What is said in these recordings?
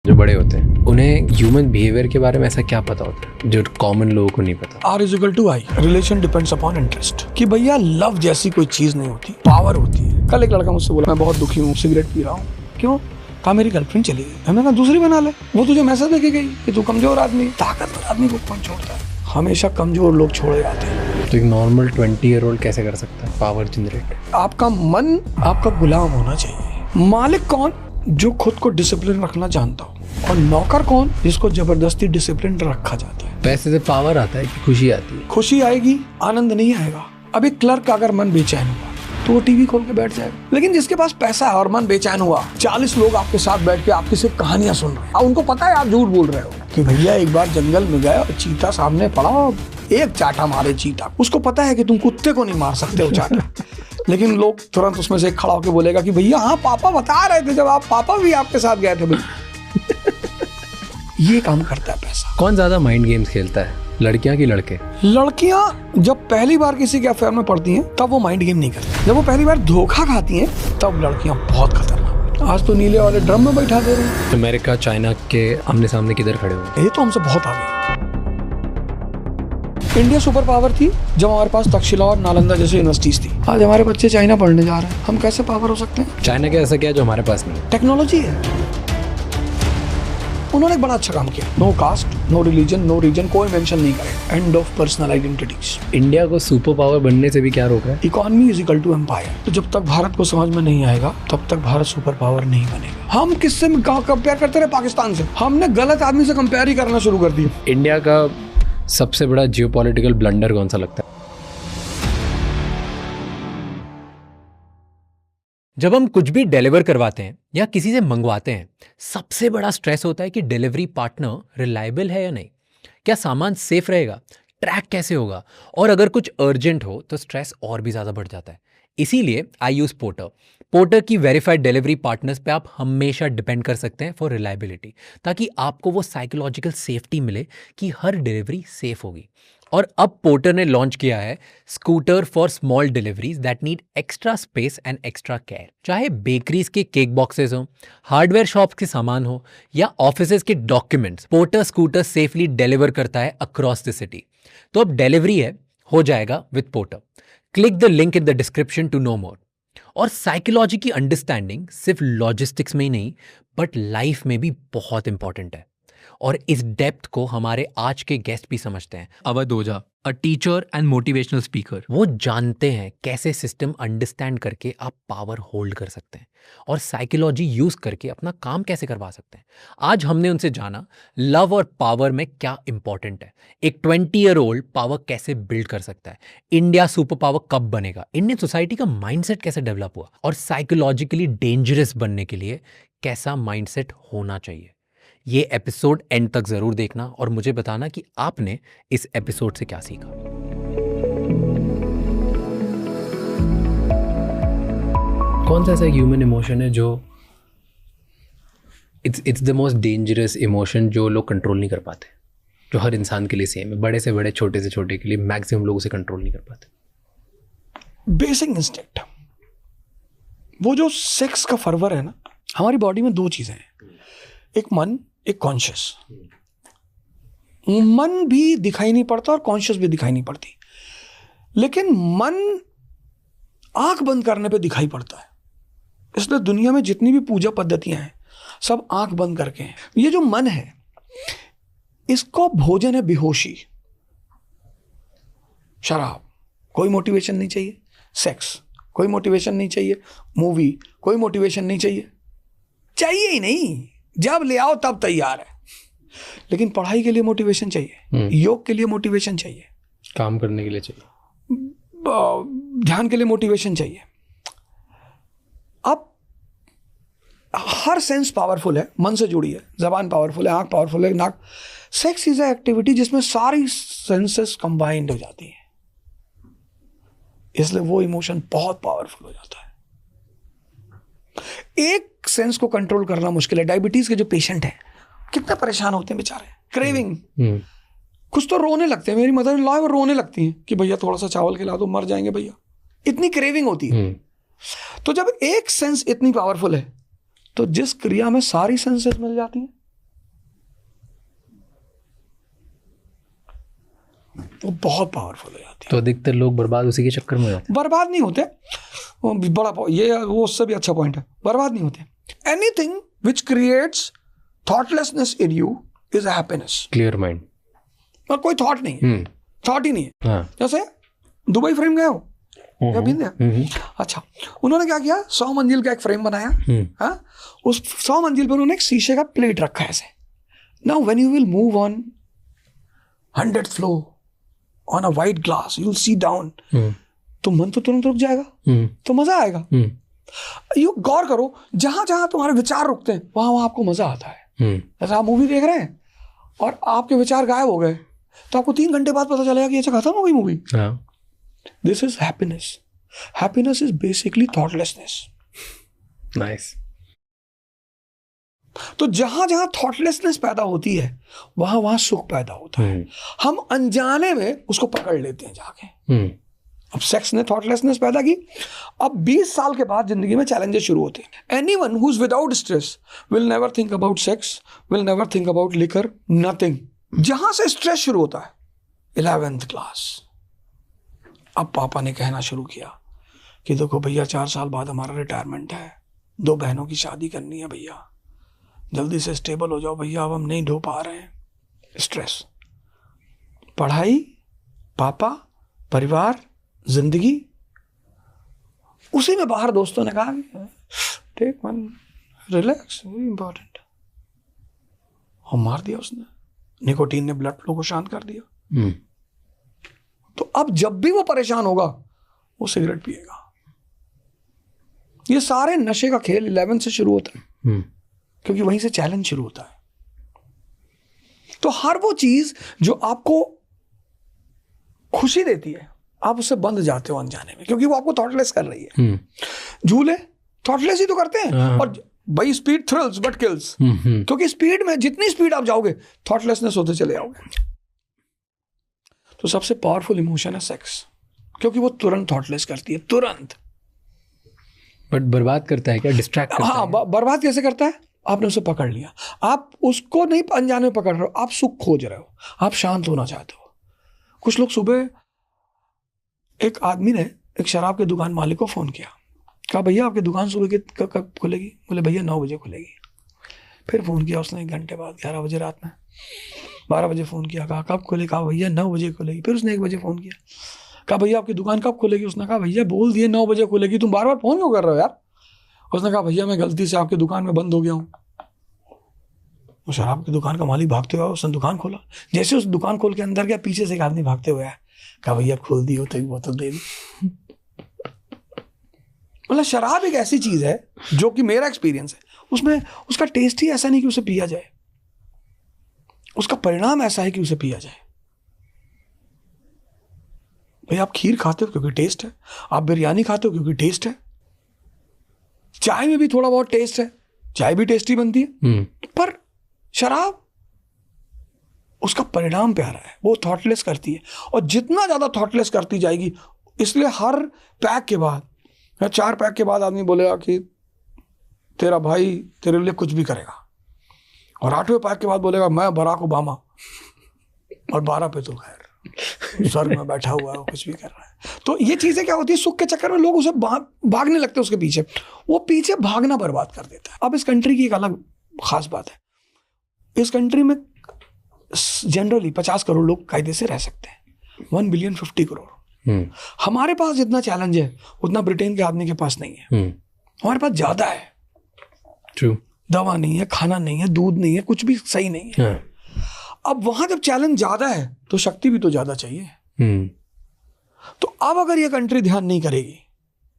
जो बड़े होते हैं उन्हें ह्यूमन बिहेवियर के बारे में ऐसा क्या पता होता है जो कॉमन लोगों को नहीं पता। R=I, relation depends upon interest. कि भैया लव जैसी कोई चीज नहीं होती, पावर होती है। कल एक लड़का मुझसे बोला मैं बहुत दुखी हूँ, सिगरेट पी रहा हूँ। क्यों? कहा मेरी गर्लफ्रेंड चली गई। मैंने कहा दूसरी बना ले। वो तुझे मैसेज देके गई कि तू कमजोर आदमी। ताकतवर आदमी को कौन छोड़ता है? हमेशा कमजोर लोग छोड़े जाते हैं। तो एक नॉर्मल 20-year-old कैसे कर सकता है पावर जनरेट? आपका मन आपका गुलाम होना चाहिए। मालिक कौन? जो खुद को डिसिप्लिन रखना जानता हो। और नौकर कौन? जिसको जबरदस्ती डिसिप्लिन रखा जाता है। पैसे से पावर आता है कि खुशी आती है? खुशी आएगी, आनंद नहीं आएगा। अब एक क्लर्क का अगर मन बेचैन हुआ तो वो टीवी खोल के बैठ जाएगा। लेकिन जिसके पास पैसा है और मन बेचैन हुआ, 40 लोग आपके साथ बैठ के आपकी सिर्फ कहानियां सुन रहे हैं। अब उनको पता है आप झूठ बोल रहे हो कि भैया एक बार जंगल में गए और चीता सामने पड़ा, एक चाटा मारे चीता। उसको पता है कि तुम कुत्ते को नहीं मार सकते हो चाटा। लेकिन लोग तुरंत उसमें से खड़ा होकर बोलेगा कि भैया हाँ पापा बता रहे थे, जब आप पापा भी आपके साथ गए थे भैया। ये काम करता है पैसा। कौन ज्यादा माइंड गेम्स खेलता है, लड़कियां कि लड़के? लड़कियां जब पहली बार किसी के अफेयर में पड़ती हैं तब वो माइंड गेम नहीं करती। जब वो पहली बार धोखा खाती हैं तब लड़कियां बहुत खतरनाक। आज तो नीले वाले ड्रम में बैठा दे रहे हैं। अमेरिका चाइना के आमने सामने किधर खड़े हुए? ये तो हमसे बहुत आगे। इंडिया सुपर पावर थी जब हमारे पास तक्षशिला और नालंदा जैसी यूनिवर्सिटीज थी। आज हमारे बच्चे चाइना पढ़ने जा रहे हैं। हम कैसे पावर हो सकते हैं? चाइना के ऐसा क्या है जो हमारे पास नहीं? टेक्नोलॉजी है। उन्होंने बड़ा अच्छा काम किया। No caste, no religion, no region, कोई मेंशन नहीं करे। End of personal identities. India को सुपर पावर बनने से भी क्या रोक रहा है? Economy is equal to empire. तो जब तक भारत को समझ में नहीं आएगा तब तक भारत सुपर पावर नहीं बनेगा। हम किससे कंपेयर करते रहे? पाकिस्तान से। हमने गलत आदमी से कंपेयर ही करना शुरू कर दिया। इंडिया का सबसे बड़ा जियोपॉलिटिकल ब्लंडर कौन सा लगता है? जब हम कुछ भी डिलीवर करवाते हैं या किसी से मंगवाते हैं, सबसे बड़ा स्ट्रेस होता है कि डिलीवरी पार्टनर रिलायबल है या नहीं, क्या सामान सेफ रहेगा, ट्रैक कैसे होगा, और अगर कुछ अर्जेंट हो तो स्ट्रेस और भी ज़्यादा बढ़ जाता है। इसीलिए आई यूज़ पोर्टर की वेरीफाइड डिलीवरी पार्टनर्स पे आप हमेशा डिपेंड कर सकते हैं फॉर रिलायबिलिटी, ताकि आपको वो साइकोलॉजिकल सेफ्टी मिले कि हर डिलीवरी सेफ होगी। और अब पोर्टर ने लॉन्च किया है scooter for small deliveries that need extra space and extra care. चाहे बेकरीज के केक बॉक्सेस हो, हार्डवेयर शॉप्स के सामान हो या ऑफिसेज के documents, porter scooter safely deliver करता है अक्रॉस द सिटी। तो अब डिलीवरी है हो जाएगा with Porter. Click the link in the description to know more. और साइकोलॉजी की अंडरस्टैंडिंग सिर्फ लॉजिस्टिक्स में ही नहीं बट लाइफ में भी बहुत इंपॉर्टेंट है। और इस डेप्थ को हमारे आज के गेस्ट भी समझते हैं। Awadh Ojha, a teacher and motivational speaker. वो जानते हैं कैसे सिस्टम अंडरस्टैंड करके आप पावर होल्ड कर सकते हैं और साइकोलॉजी यूज करके अपना काम कैसे करवा सकते हैं। आज हमने उनसे जाना लव और पावर में क्या इंपॉर्टेंट है, एक 20-year-old पावर कैसे बिल्ड कर सकता है, इंडिया सुपर पावर कब बनेगा, इंडियन सोसाइटी का माइंडसेट कैसे डेवलप हुआ, और साइकोलॉजिकली डेंजरस बनने के लिए कैसा माइंडसेट होना चाहिए। ये एपिसोड एंड तक जरूर देखना और मुझे बताना कि आपने इस एपिसोड से क्या सीखा। कौन सा ऐसा ह्यूमन इमोशन है जो it's the most dangerous emotion जो लोग कंट्रोल नहीं कर पाते, जो हर इंसान के लिए सेम है, बड़े से बड़े छोटे से छोटे के लिए मैक्सिमम लोग उसे कंट्रोल नहीं कर पाते? Basic instinct. वो जो सेक्स का फर्वर है ना, हमारी बॉडी में दो चीजें हैं, एक मन, एक कॉन्शियस। मन भी दिखाई नहीं पड़ता और कॉन्शियस भी दिखाई नहीं पड़ती, लेकिन मन आंख बंद करने पे दिखाई पड़ता है। इसलिए दुनिया में जितनी भी पूजा पद्धतियां हैं सब आंख बंद करके हैं। ये जो मन है इसको भोजन है बेहोशी, शराब कोई मोटिवेशन नहीं चाहिए, सेक्स कोई मोटिवेशन नहीं चाहिए, मूवी कोई मोटिवेशन नहीं चाहिए, चाहिए ही नहीं, जब ले आओ तब तैयार है। लेकिन पढ़ाई के लिए मोटिवेशन चाहिए, योग के लिए मोटिवेशन चाहिए, काम करने के लिए चाहिए, ध्यान के लिए मोटिवेशन चाहिए। अब हर सेंस पावरफुल है, मन से जुड़ी है, जबान पावरफुल है, आंख पावरफुल है, नाक। सेक्स इज ए एक्टिविटी जिसमें सारी सेंसेस कंबाइंड हो जाती हैं, इसलिए वो इमोशन बहुत पावरफुल हो जाता है। एक सेंस को कंट्रोल करना मुश्किल है। डायबिटीज के जो पेशेंट हैं कितने परेशान होते हैं बेचारे, क्रेविंग, कुछ तो रोने लगते हैं। मेरी मदर इन लॉ है, वो रोने लगती हैं कि भैया थोड़ा सा चावल खिला दो, मर जाएंगे भैया, इतनी क्रेविंग होती है। तो जब एक सेंस इतनी पावरफुल है तो जिस क्रिया में सारी सेंसेस मिल जाती हैं वो बहुत पावरफुल हो जाती है। तो अधिकतर लोग बर्बाद उसी के चक्कर में होते हैं। बर्बाद नहीं होते, वो उससे भी अच्छा पॉइंट है, बर्बाद नहीं होते। Anything which creates thoughtlessness in you is a happiness. Clear mind, और कोई थॉट नहीं है, थॉट ही नहीं है। हाँ। जैसे दुबई फ्रेम गए हो या बीन दिया? अच्छा, उन्होंने क्या किया, 100 मंजिल का एक फ्रेम बनाया। हाँ, उस 100 मंजिल पर उन्होंने एक शीशे का प्लेट रखा है ऐसे। Now when you will move on 100th floor on a white glass, you will see down, तो मन तो तुरंत रुक जाएगा, तो मजा आएगा। यू गौर करो, जहां जहां तुम्हारे विचार रुकते हैं वहां वहां आपको मजा आता है। जैसे आप मूवी देख रहे हैं और आपके विचार गायब हो गए, तो आपको 3 घंटे बाद पता चलेगा कि अच्छा खत्म हो गई movie. This is happiness. Happiness is basically thoughtlessness. Nice. तो जहां जहां थॉटलेसनेस पैदा होती है वहां वहां सुख पैदा होता है। हम अनजाने में उसको पकड़ लेते हैं जाके। अब सेक्स ने थॉटलेसनेस पैदा की। अब 20 साल के बाद जिंदगी में चैलेंजेस शुरू होते हैं। Anyone who is without stress will never think about sex, will never think about liquor, nothing. जहां से स्ट्रेस शुरू होता है 11th क्लास। अब पापा ने कहना शुरू किया कि देखो भैया 4 साल बाद हमारा रिटायरमेंट है, 2 बहनों की शादी करनी है भैया, जल्दी से स्टेबल हो जाओ भैया, अब हम नहीं ढो पा रहे हैं। स्ट्रेस, पढ़ाई, पापा, परिवार, जिंदगी, उसी में बाहर दोस्तों ने कहा take one, relax, very important, और मार दिया उसने। निकोटीन ने ब्लड फ्लो को शांत कर दिया। तो अब जब भी वो परेशान होगा वो सिगरेट पिएगा। ये सारे नशे का खेल 11 से शुरू होता है, क्योंकि वहीं से चैलेंज शुरू होता है। तो हर वो चीज जो आपको खुशी देती है आप उससे बंद जाते हो अनजाने में, क्योंकि वो आपको थॉटलेस कर रही है। झूले थॉटलेस ही तो करते हैं। और भाई स्पीड थ्रिल्स बट किल्स, क्योंकि स्पीड में जितनी स्पीड आप जाओगे थॉटलेसनेस होते चले जाओगे। तो सबसे पावरफुल इमोशन है सेक्स, क्योंकि वो तुरंत थॉटलेस करती है, तुरंत। बट बर्बाद करता है क्या, डिस्ट्रैक्ट करता है? हाँ, बर्बाद कैसे करता है? आपने उसे पकड़ लिया, आप उसको नहीं अनजाने में पकड़ रहे हो, आप सुख खोज रहे हो, आप शांत होना चाहते हो। कुछ लोग सुबह, एक आदमी ने एक शराब के दुकान मालिक को फोन किया, कहा भैया आपकी दुकान सुबह कब खुलेगी? बोले भैया 9 बजे खुलेगी। फिर फोन किया उसने 1 घंटे बाद, 11 बजे रात में, 12 बजे फोन किया, कहा कब खुलेगी? कहा भैया 9 बजे खुलेगी। फिर उसने 1 बजे फोन किया, कहा भैया आपकी दुकान कब खुलेगी? उसने कहा भैया बोल दिए 9 बजे खुलेगी, तुम बार बार फोन क्यों कर रहे हो यार? उसने कहा भैया मैं गलती से आपकी दुकान में बंद हो गया हूँ। वो शराब की दुकान का मालिक भागते हुए उसने दुकान खोला। जैसे उस दुकान खोल के अंदर गया, पीछे से एक आदमी भागते हुए आया, कहा भैया खोल दी हो तो एक बोतल दे दी। मतलब शराब एक ऐसी चीज है जो कि मेरा एक्सपीरियंस है, उसमें उसका टेस्ट ही ऐसा नहीं कि उसे पिया जाए, उसका परिणाम ऐसा है कि उसे पिया जाए। भाई आप खीर खाते हो क्योंकि टेस्ट है, आप बिरयानी खाते हो क्योंकि टेस्ट है, चाय में भी थोड़ा बहुत टेस्ट है, चाय भी टेस्टी बनती है। पर शराब, उसका परिणाम प्यारा है, वो थॉटलेस करती है, और जितना ज्यादा थॉटलेस करती जाएगी, इसलिए हर पैक के बाद या 4 पैक के बाद आदमी बोलेगा कि तेरा भाई तेरे लिए कुछ भी करेगा, और 8वें पैक के बाद बोलेगा मैं बराक ओबामा, और 12 पे तो खैर स्वर्ग में बैठा हुआ है, वो कुछ भी कर रहा है। तो ये चीजें क्या होती है, सुख के चक्कर में लोग उसे भागने लगते हैं उसके पीछे, वो पीछे भागना बर्बाद कर देता है। अब इस कंट्री की एक अलग खास बात है, इस कंट्री में जनरली 50 करोड़ लोग कायदे से रह सकते हैं, 1 बिलियन 50 करोड़। हमारे पास जितना चैलेंज है उतना ब्रिटेन के आदमी के पास नहीं है। हमारे पास ज्यादा है, ट्रू, दवा नहीं है, खाना नहीं है, दूध नहीं है, कुछ भी सही नहीं है। अब वहां जब चैलेंज ज्यादा है तो शक्ति भी तो ज्यादा चाहिए। तो अब अगर ये कंट्री ध्यान नहीं करेगी,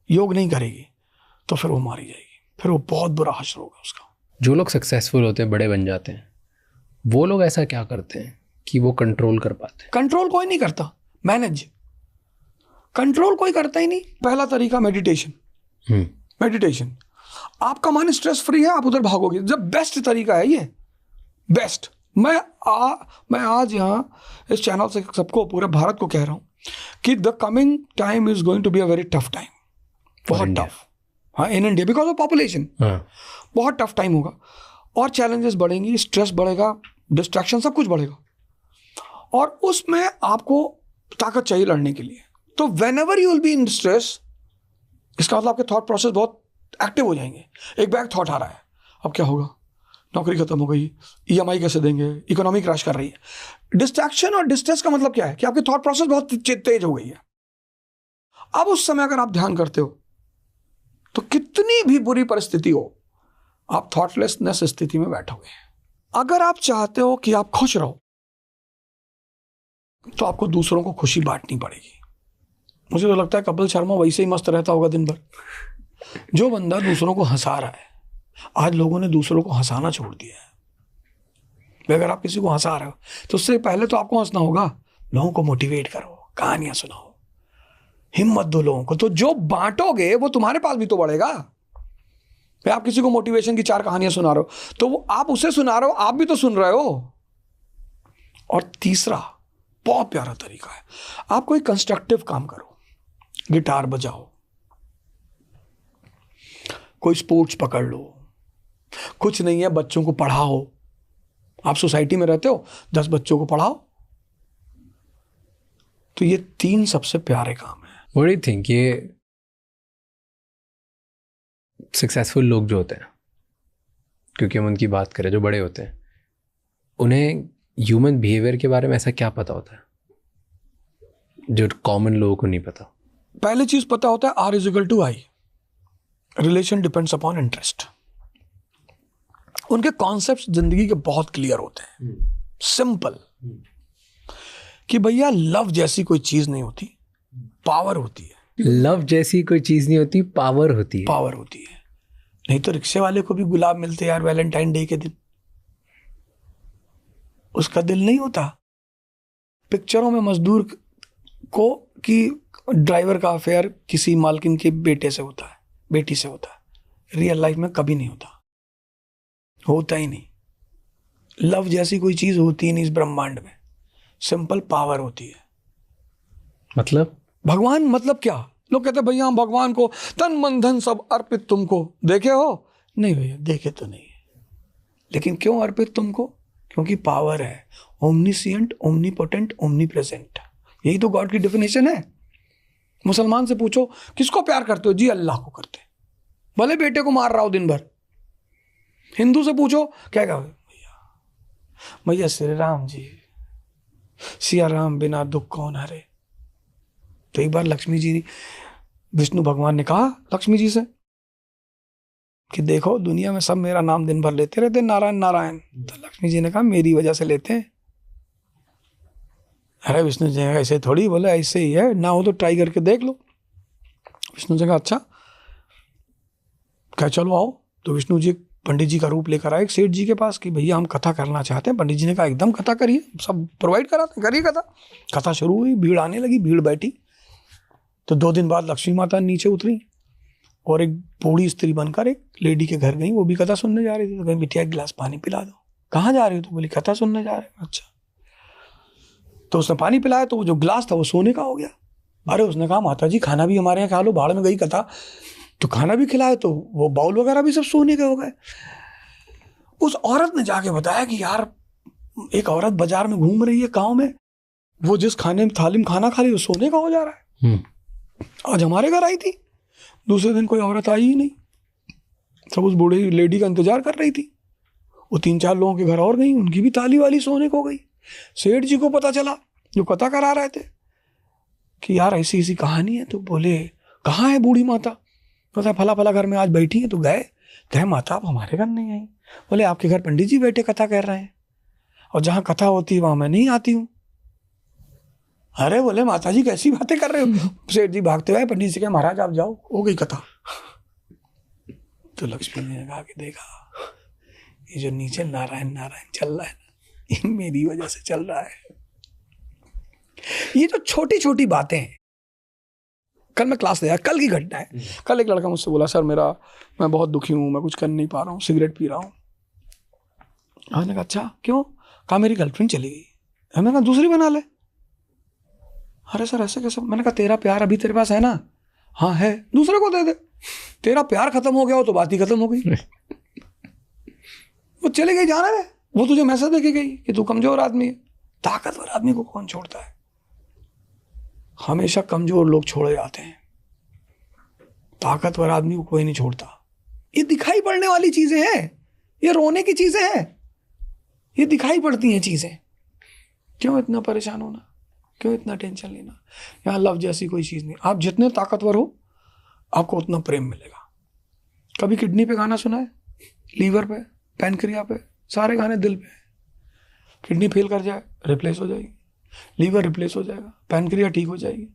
योग नहीं करेगी, तो फिर वो मारी जाएगी, फिर वो बहुत बुरा हश्र होगा उसका। जो लोग सक्सेसफुल होते हैं, बड़े बन जाते हैं, वो लोग ऐसा क्या करते हैं कि वो कंट्रोल कर पाते हैं? कंट्रोल कोई नहीं करता, मैनेज। कंट्रोल कोई करता ही नहीं। पहला तरीका मेडिटेशन। मेडिटेशन, आपका मन स्ट्रेस फ्री है, आप उधर भागोगे। जब बेस्ट तरीका है ये, बेस्ट। मैं आज यहाँ इस चैनल से सबको, पूरे भारत को कह रहा हूँ कि the coming time is going to be a very tough time, बहुत टफ। हाँ, in India because of population बहुत टफ टाइम होगा, और चैलेंजेस बढ़ेंगी, स्ट्रेस बढ़ेगा, डिस्ट्रैक्शन, सब कुछ बढ़ेगा। और उसमें आपको ताकत चाहिए लड़ने के लिए। तो whenever you will be in stress, इसका मतलब आपके थॉट प्रोसेस बहुत एक्टिव हो जाएंगे। एक बैग थॉट आ रहा है, अब क्या होगा, नौकरी खत्म हो गई, EMI कैसे देंगे, इकोनॉमी क्रैश कर रही है। डिस्ट्रैक्शन और डिस्ट्रेस का मतलब क्या है कि आपकी थॉट प्रोसेस बहुत तेज हो गई है। अब उस समय अगर आप ध्यान करते हो तो कितनी भी बुरी परिस्थिति हो, आप थॉटलेसनेस स्थिति में बैठोगे। अगर आप चाहते हो कि आप खुश रहो तो आपको दूसरों को खुशी बांटनी पड़ेगी। मुझे तो लगता है कपिल शर्मा वैसे ही मस्त रहता होगा दिन भर। जो बंदा दूसरों को हंसा रहा है, आज लोगों ने दूसरों को हंसाना छोड़ दिया है। अगर आप किसी को हंसा रहे हो तो उससे पहले तो आपको हंसना होगा, लोगों को मोटिवेट करो, कहानियां सुनाओ, हिम्मत दो लोगों को। तो जो बांटोगे वो तुम्हारे पास भी तो बढ़ेगा। भाई आप किसी को मोटिवेशन की 4 कहानियां सुना रहे हो तो वो आप उसे सुना रहे हो, आप भी तो सुन रहे हो। और तीसरा बहुत प्यारा तरीका है, आप कोई कंस्ट्रक्टिव काम करो, गिटार बजाओ, कोई स्पोर्ट्स पकड़ लो, कुछ नहीं है बच्चों को पढ़ाओ। आप सोसाइटी में रहते हो, 10 बच्चों को पढ़ाओ। तो ये 3 सबसे प्यारे काम है। What do you think, ये सक्सेसफुल लोग जो होते हैं, क्योंकि हम उनकी बात करें, जो बड़े होते हैं, उन्हें ह्यूमन बिहेवियर के बारे में ऐसा क्या पता होता है जो कॉमन लोगों को नहीं पता? पहली चीज पता होता है R = I, relation depends upon interest. उनके कॉन्सेप्ट्स जिंदगी के बहुत क्लियर होते हैं, सिंपल, कि भैया लव जैसी कोई चीज नहीं होती, पावर होती है। लव जैसी कोई चीज नहीं होती, पावर होती है। पावर होती है। नहीं तो रिक्शे वाले को भी गुलाब मिलते यार वैलेंटाइन डे के दिन, उसका दिल नहीं होता। पिक्चरों में मजदूर को कि ड्राइवर का अफेयर किसी मालकिन के बेटे से होता है, बेटी से होता है। रियल लाइफ में कभी नहीं होता, होता ही नहीं। लव जैसी कोई चीज होती ही नहीं इस ब्रह्मांड में, सिंपल पावर होती है। मतलब भगवान मतलब क्या? लोग कहते हैं भैया हम भगवान को तन मन धन सब अर्पित तुमको, देखे हो? नहीं भैया देखे तो नहीं, लेकिन क्यों अर्पित तुमको? क्योंकि पावर है, ओमनीसिएंट, ओमनीपोटेंट, ओमनीप्रेजेंट। यही तो गॉड की डेफिनेशन है। मुसलमान से पूछो किसको प्यार करते हो? जी अल्लाह को करते, भले बेटे को मार रहा हो दिन भर। हिंदू से पूछो क्या कहोगे? भैया श्री राम जी, सिया राम बिना दुख कौन हरे। तो एक बार लक्ष्मी जी, विष्णु भगवान ने कहा लक्ष्मी जी से कि देखो दुनिया में सब मेरा नाम दिन भर लेते रहते, नारायण नारायण। तो लक्ष्मी जी ने कहा मेरी वजह से लेते हैं। अरे विष्णु जी ने ऐसे थोड़ी, बोले ऐसे ही है, ना हो तो ट्राई करके देख लो। विष्णु जी ने कहा अच्छा, क्या चलो आओ। तो विष्णु जी पंडित जी का रूप लेकर आए सेठ जी के पास कि भैया हम कथा करना चाहते हैं। पंडित जी ने कहा एकदम कथा करिए, सब प्रोवाइड कराते हैं, करिए कथा। कथा शुरू हुई, भीड़ आने लगी, भीड़ बैठी। तो 2 दिन बाद लक्ष्मी माता नीचे उतरी और एक बूढ़ी स्त्री बनकर एक लेडी के घर गई, वो भी कथा सुनने जा रही थी। तो कहीं बिटिया एक गिलास पानी पिला दो। कहाँ जा रही हो? तो बोली कथा सुनने जा रहे हैं। अच्छा। तो उसने पानी पिलाया तो वो जो गिलास था वो सोने का हो गया। अरे उसने कहा माता जी खाना भी हमारे यहाँ खा लो, भाड़ में गई कथा तो खाना भी खिलाए, तो वो बाउल वगैरह भी सब सोने के हो गए। उस औरत ने जाके बताया कि यार एक औरत बाजार में घूम रही है गाँव में, वो जिस खाने में थाली में खाना खा रही है वो सोने का हो जा रहा है। आज हमारे घर आई थी, दूसरे दिन कोई औरत आई ही नहीं, सब उस बूढ़ी लेडी का इंतजार कर रही थी। वो 3-4 लोगों के घर और गई, उनकी भी ताली वाली सोने को हो गई। सेठ जी को पता चला जो कथा करा रहे थे कि यार ऐसी ऐसी कहानी है। तो बोले कहाँ है बूढ़ी माता? पता फला फला घर में आज बैठी है। तो गए माता आप हमारे घर नहीं आई। बोले आपके घर पंडित जी बैठे कथा कर रहे हैं, और जहाँ कथा होती है वहां मैं नहीं आती हूँ। अरे बोले माता जी कैसी बातें कर रहे हो? सेठ जी भागते हुए पंडित जी के महाराज आप जाओ, हो गई कथा। तो लक्ष्मी ने कहा कि देखा ये जो नीचे नारायण नारायण चल रहा है ना, ये मेरी वजह से चल रहा है। ये जो छोटी छोटी बातें हैं। कल मैं क्लास ले आया, कल की घटना है। कल एक लड़का मुझसे बोला सर मैं बहुत दुखी हूँ, मैं कुछ कर नहीं पा रहा हूँ, सिगरेट पी रहा हूँ। मैंने कहा अच्छा क्यों? कहा मेरी गर्लफ्रेंड चली गई। मैंने कहा दूसरी बना ले। अरे सर ऐसे कैसे? मैंने कहा तेरा प्यार अभी तेरे पास है ना? हाँ है, दूसरे को दे दे। तेरा प्यार खत्म हो गया हो तो बात ही खत्म हो गई। वो चले गई, जाना है, वो तुझे मैसेज देके गई कि तू कमजोर आदमी है। ताकतवर आदमी को कौन छोड़ता है? हमेशा कमजोर लोग छोड़े जाते हैं, ताकतवर आदमी को कोई नहीं छोड़ता। ये दिखाई पड़ने वाली चीजें हैं, ये रोने की चीजें हैं, ये दिखाई पड़ती हैं चीजें। क्यों इतना परेशान होना, क्यों इतना टेंशन लेना? यहाँ लव जैसी कोई चीज नहीं। आप जितने ताकतवर हो आपको उतना प्रेम मिलेगा। कभी किडनी पे गाना सुना है? लीवर पे, पैनक्रिया पे, सारे गाने दिल पे। किडनी फेल कर जाए रिप्लेस हो जाएगी, लीवर रिप्लेस हो जाएगा, पैनक्रिया ठीक हो जाएगी।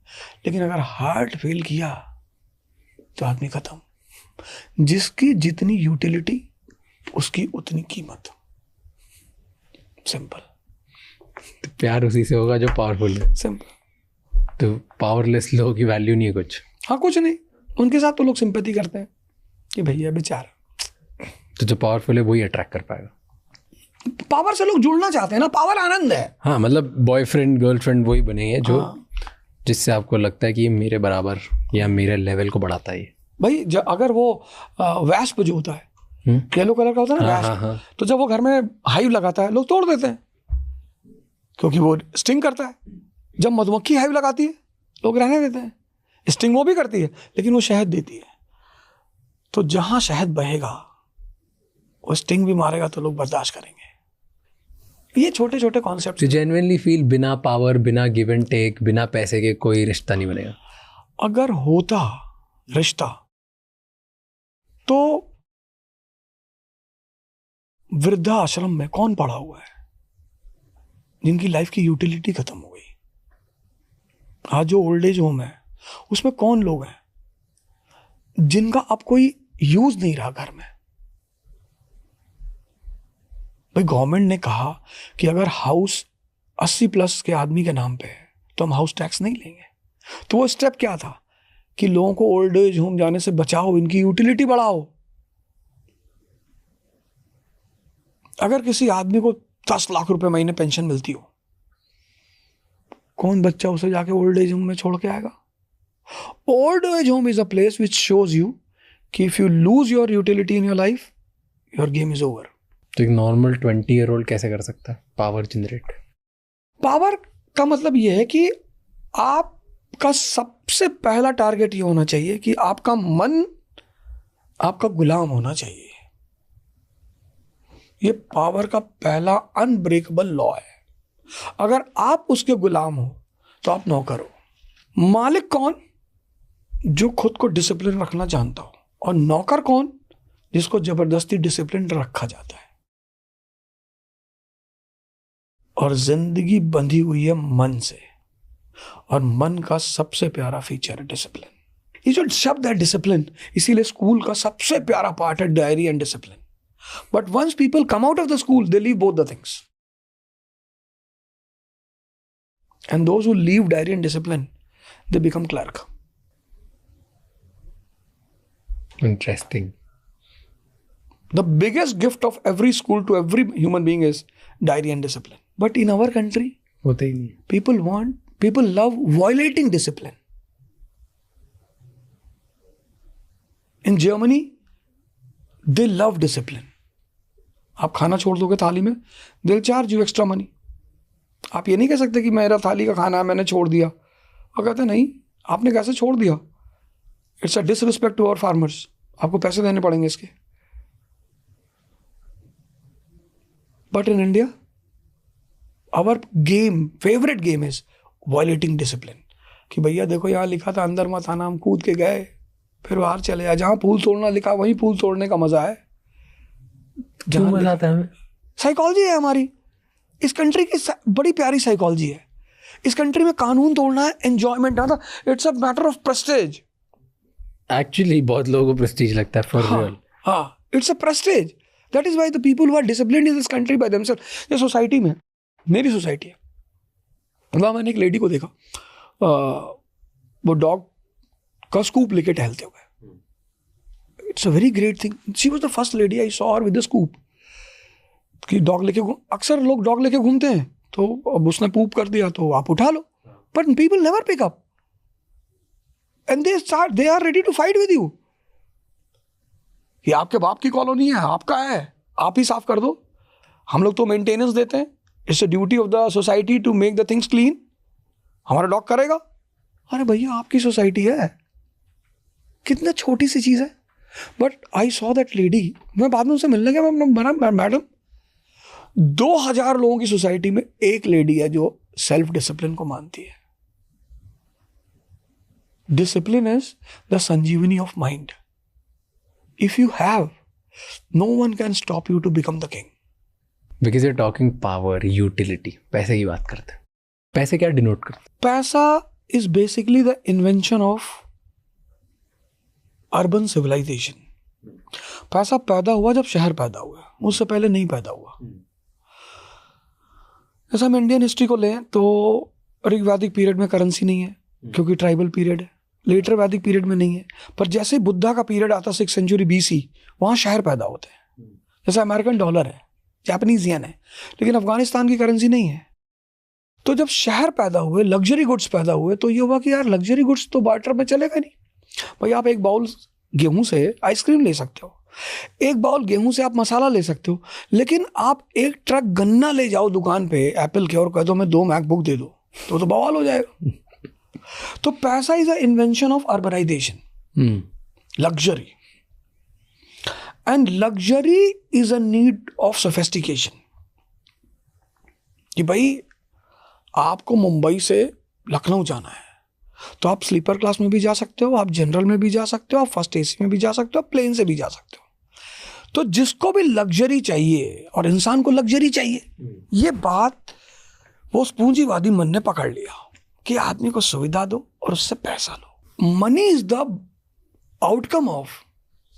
लेकिन अगर हार्ट फेल किया तो आदमी खत्म। जिसकी जितनी यूटिलिटी उसकी उतनी कीमत। सिंपल। तो प्यार उसी से होगा जो पावरफुल है। सिंपल। तो पावरलेस लोगों की वैल्यू नहीं है कुछ। हाँ, कुछ नहीं। उनके साथ तो लोग सिंपैथी करते हैं कि भैया बेचारा। तो जो पावरफुल है वही अट्रैक्ट कर पाएगा। पावर से लोग जुड़ना चाहते हैं ना, पावर आनंद है। हाँ, मतलब बॉयफ्रेंड गर्लफ्रेंड वही बनेंगे जो जिससे आपको लगता है कि ये मेरे बराबर या मेरे लेवल को बढ़ाता है। भाई अगर वो वैस्प जो होता है, येलो कलर का होता है ना वैस्प, तो जब वो घर में हाइव लगाता है लोग तोड़ देते हैं क्योंकि वो स्टिंग करता है। जब मधुमक्खी हाइव लगाती है लोग रहने देते हैं। स्टिंग वो भी करती है लेकिन वो शहद देती है। तो जहां शहद बहेगा वो स्टिंग भी मारेगा तो लोग बर्दाश्त करेंगे। ये छोटे छोटे कॉन्सेप्ट। जेन्युइनली फील बिना पावर, बिना गिव एंड टेक, बिना पैसे के कोई रिश्ता नहीं बनेगा। अगर होता रिश्ता तो वृद्धा आश्रम में कौन पड़ा हुआ है जिनकी लाइफ की यूटिलिटी खत्म हो गई? आज जो ओल्ड एज होम है उसमें कौन लोग हैं जिनका अब कोई यूज नहीं रहा घर में? भाई गवर्नमेंट ने कहा कि अगर हाउस 80+ के आदमी के नाम पे है तो हम हाउस टैक्स नहीं लेंगे। तो वो स्टेप क्या था कि लोगों को ओल्ड एज होम जाने से बचाओ, इनकी यूटिलिटी बढ़ाओ। अगर किसी आदमी को 10 लाख रुपए महीने पेंशन मिलती हो, कौन बच्चा उसे जाके ओल्ड एज होम में छोड़ के आएगा? Old age home is a place which shows you कि if you lose your utility in your life, your game is over. तो एक नॉर्मल 20-year-old कैसे कर सकता है पावर जनरेट? पावर का मतलब यह है कि आपका सबसे पहला टारगेट ये होना चाहिए कि आपका मन आपका गुलाम होना चाहिए। ये पावर का पहला अनब्रेकेबल लॉ है। अगर आप उसके गुलाम हो तो आप नौकर हो। मालिक कौन? जो खुद को डिसिप्लिन रखना जानता हो। और नौकर कौन? जिसको जबरदस्ती डिसिप्लिन रखा जाता है। और जिंदगी बंधी हुई है मन से, और मन का सबसे प्यारा फीचर है डिसिप्लिन। ये जो शब्द है डिसिप्लिन, इसीलिए स्कूल का सबसे प्यारा पार्ट है diary and discipline. But once people come out of the school, they leave both the things. And those who leave diary and discipline, they become clerk. Interesting. The biggest gift of every school to every human being is diary and discipline. But in our country, होता ही नहीं। people love violating discipline. In Germany, they love discipline. आप खाना छोड़ दोगे थाली में, they'll charge you extra money. आप ये नहीं कह सकते कि मेरा थाली का खाना है मैंने छोड़ दिया। और कहते नहीं, आपने कैसे छोड़ दिया? It's a disrespect to our farmers. आपको पैसे देने पड़ेंगे इसके। But in India our favourite game is violating discipline. कि भैया देखो यहाँ लिखा था अंदर मत आना, हम कूद के गए, फिर बाहर चले आए। जहाँ फूल तोड़ना लिखा वहीं फूल तोड़ने का मजा है। जहाँ मजा आता है। साइकोलॉजी है हमारी। इस कंट्री की बड़ी प्यारी साइकोलॉजी है। इस कंट्री में कानून तोड़ना है एंजॉयमेंट ना था। It's a matter of prestige. Actually बहुत लोगों को प्रेस्टीज लगता है फॉर रियल। हाँ, it's a prestige. That is why the people who are disciplined in this country by themselves. ये सोसाइटी में, मेरी सोसाइटी है, वहाँ मैंने एक लेडी को देखा, वो डॉग का स्कूप लेके टहलते हुए। It's a very great thing. She was the first lady I saw her with the scoop. कि डॉग लेके अक्सर लोग डॉग लेके घूमते हैं, तो अब उसने पूप कर दिया तो आप उठा लो। But people never pick up and they are ready to fight with you. ये आपके बाप की कॉलोनी है, आपका है, आप ही साफ कर दो। हम लोग तो मेंटेनेंस देते हैं। It's a duty of the society to make the things clean. हमारा डॉग करेगा, अरे भैया आपकी सोसाइटी है, कितना छोटी सी चीज है। But I saw that lady, मैं बाद में उनसे मिलने गया, मैडम 2000 लोगों की सोसाइटी में एक लेडी है जो सेल्फ डिसिप्लिन को मानती है। Discipline is the sanjeevani of mind. If you have, no one can stop you to become the king. Because you are talking power, utility, पैसे की बात करते हैं। पैसे क्या डिनोट करते हैं? Paisa is basically the invention of urban civilisation. पैसा पैदा हुआ जब शहर पैदा हुआ, उससे पहले नहीं पैदा हुआ। जैसे हम इंडियन हिस्ट्री को लें तो ऋग्वैदिक पीरियड में करेंसी नहीं है क्योंकि ट्राइबल पीरियड है। लेटर वैदिक पीरियड में नहीं है, पर जैसे बुद्धा का पीरियड आता 6th सेंचुरी BC, वहाँ शहर पैदा होते हैं। जैसे अमेरिकन डॉलर है, जापानीज येन है, लेकिन अफगानिस्तान की करेंसी नहीं है। तो जब शहर पैदा हुए, लग्जरी गुड्स पैदा हुए, तो ये हुआ कि यार लग्जरी गुड्स तो बार्टर में चलेगा नहीं। भाई आप एक बाउल गेहूं से आइसक्रीम ले सकते हो, एक बाउल गेहूं से आप मसाला ले सकते हो, लेकिन आप एक ट्रक गन्ना ले जाओ दुकान पे एप्पल के और कह दो मैं 2 मैकबुक दे दो, तो बवाल हो जाएगा। तो paisa is a invention of urbanisation, luxury, and luxury is a need of sophistication. कि भाई आपको मुंबई से लखनऊ जाना है तो आप स्लीपर क्लास में भी जा सकते हो, आप जनरल में भी जा सकते हो, आप फर्स्ट AC में भी जा सकते हो, आप प्लेन से भी जा सकते हो। तो जिसको भी लग्जरी चाहिए, और इंसान को लग्जरी चाहिए, ये बात वो पूंजीवादी मन ने पकड़ लिया कि आदमी को सुविधा दो और उससे पैसा लो। Money is the outcome of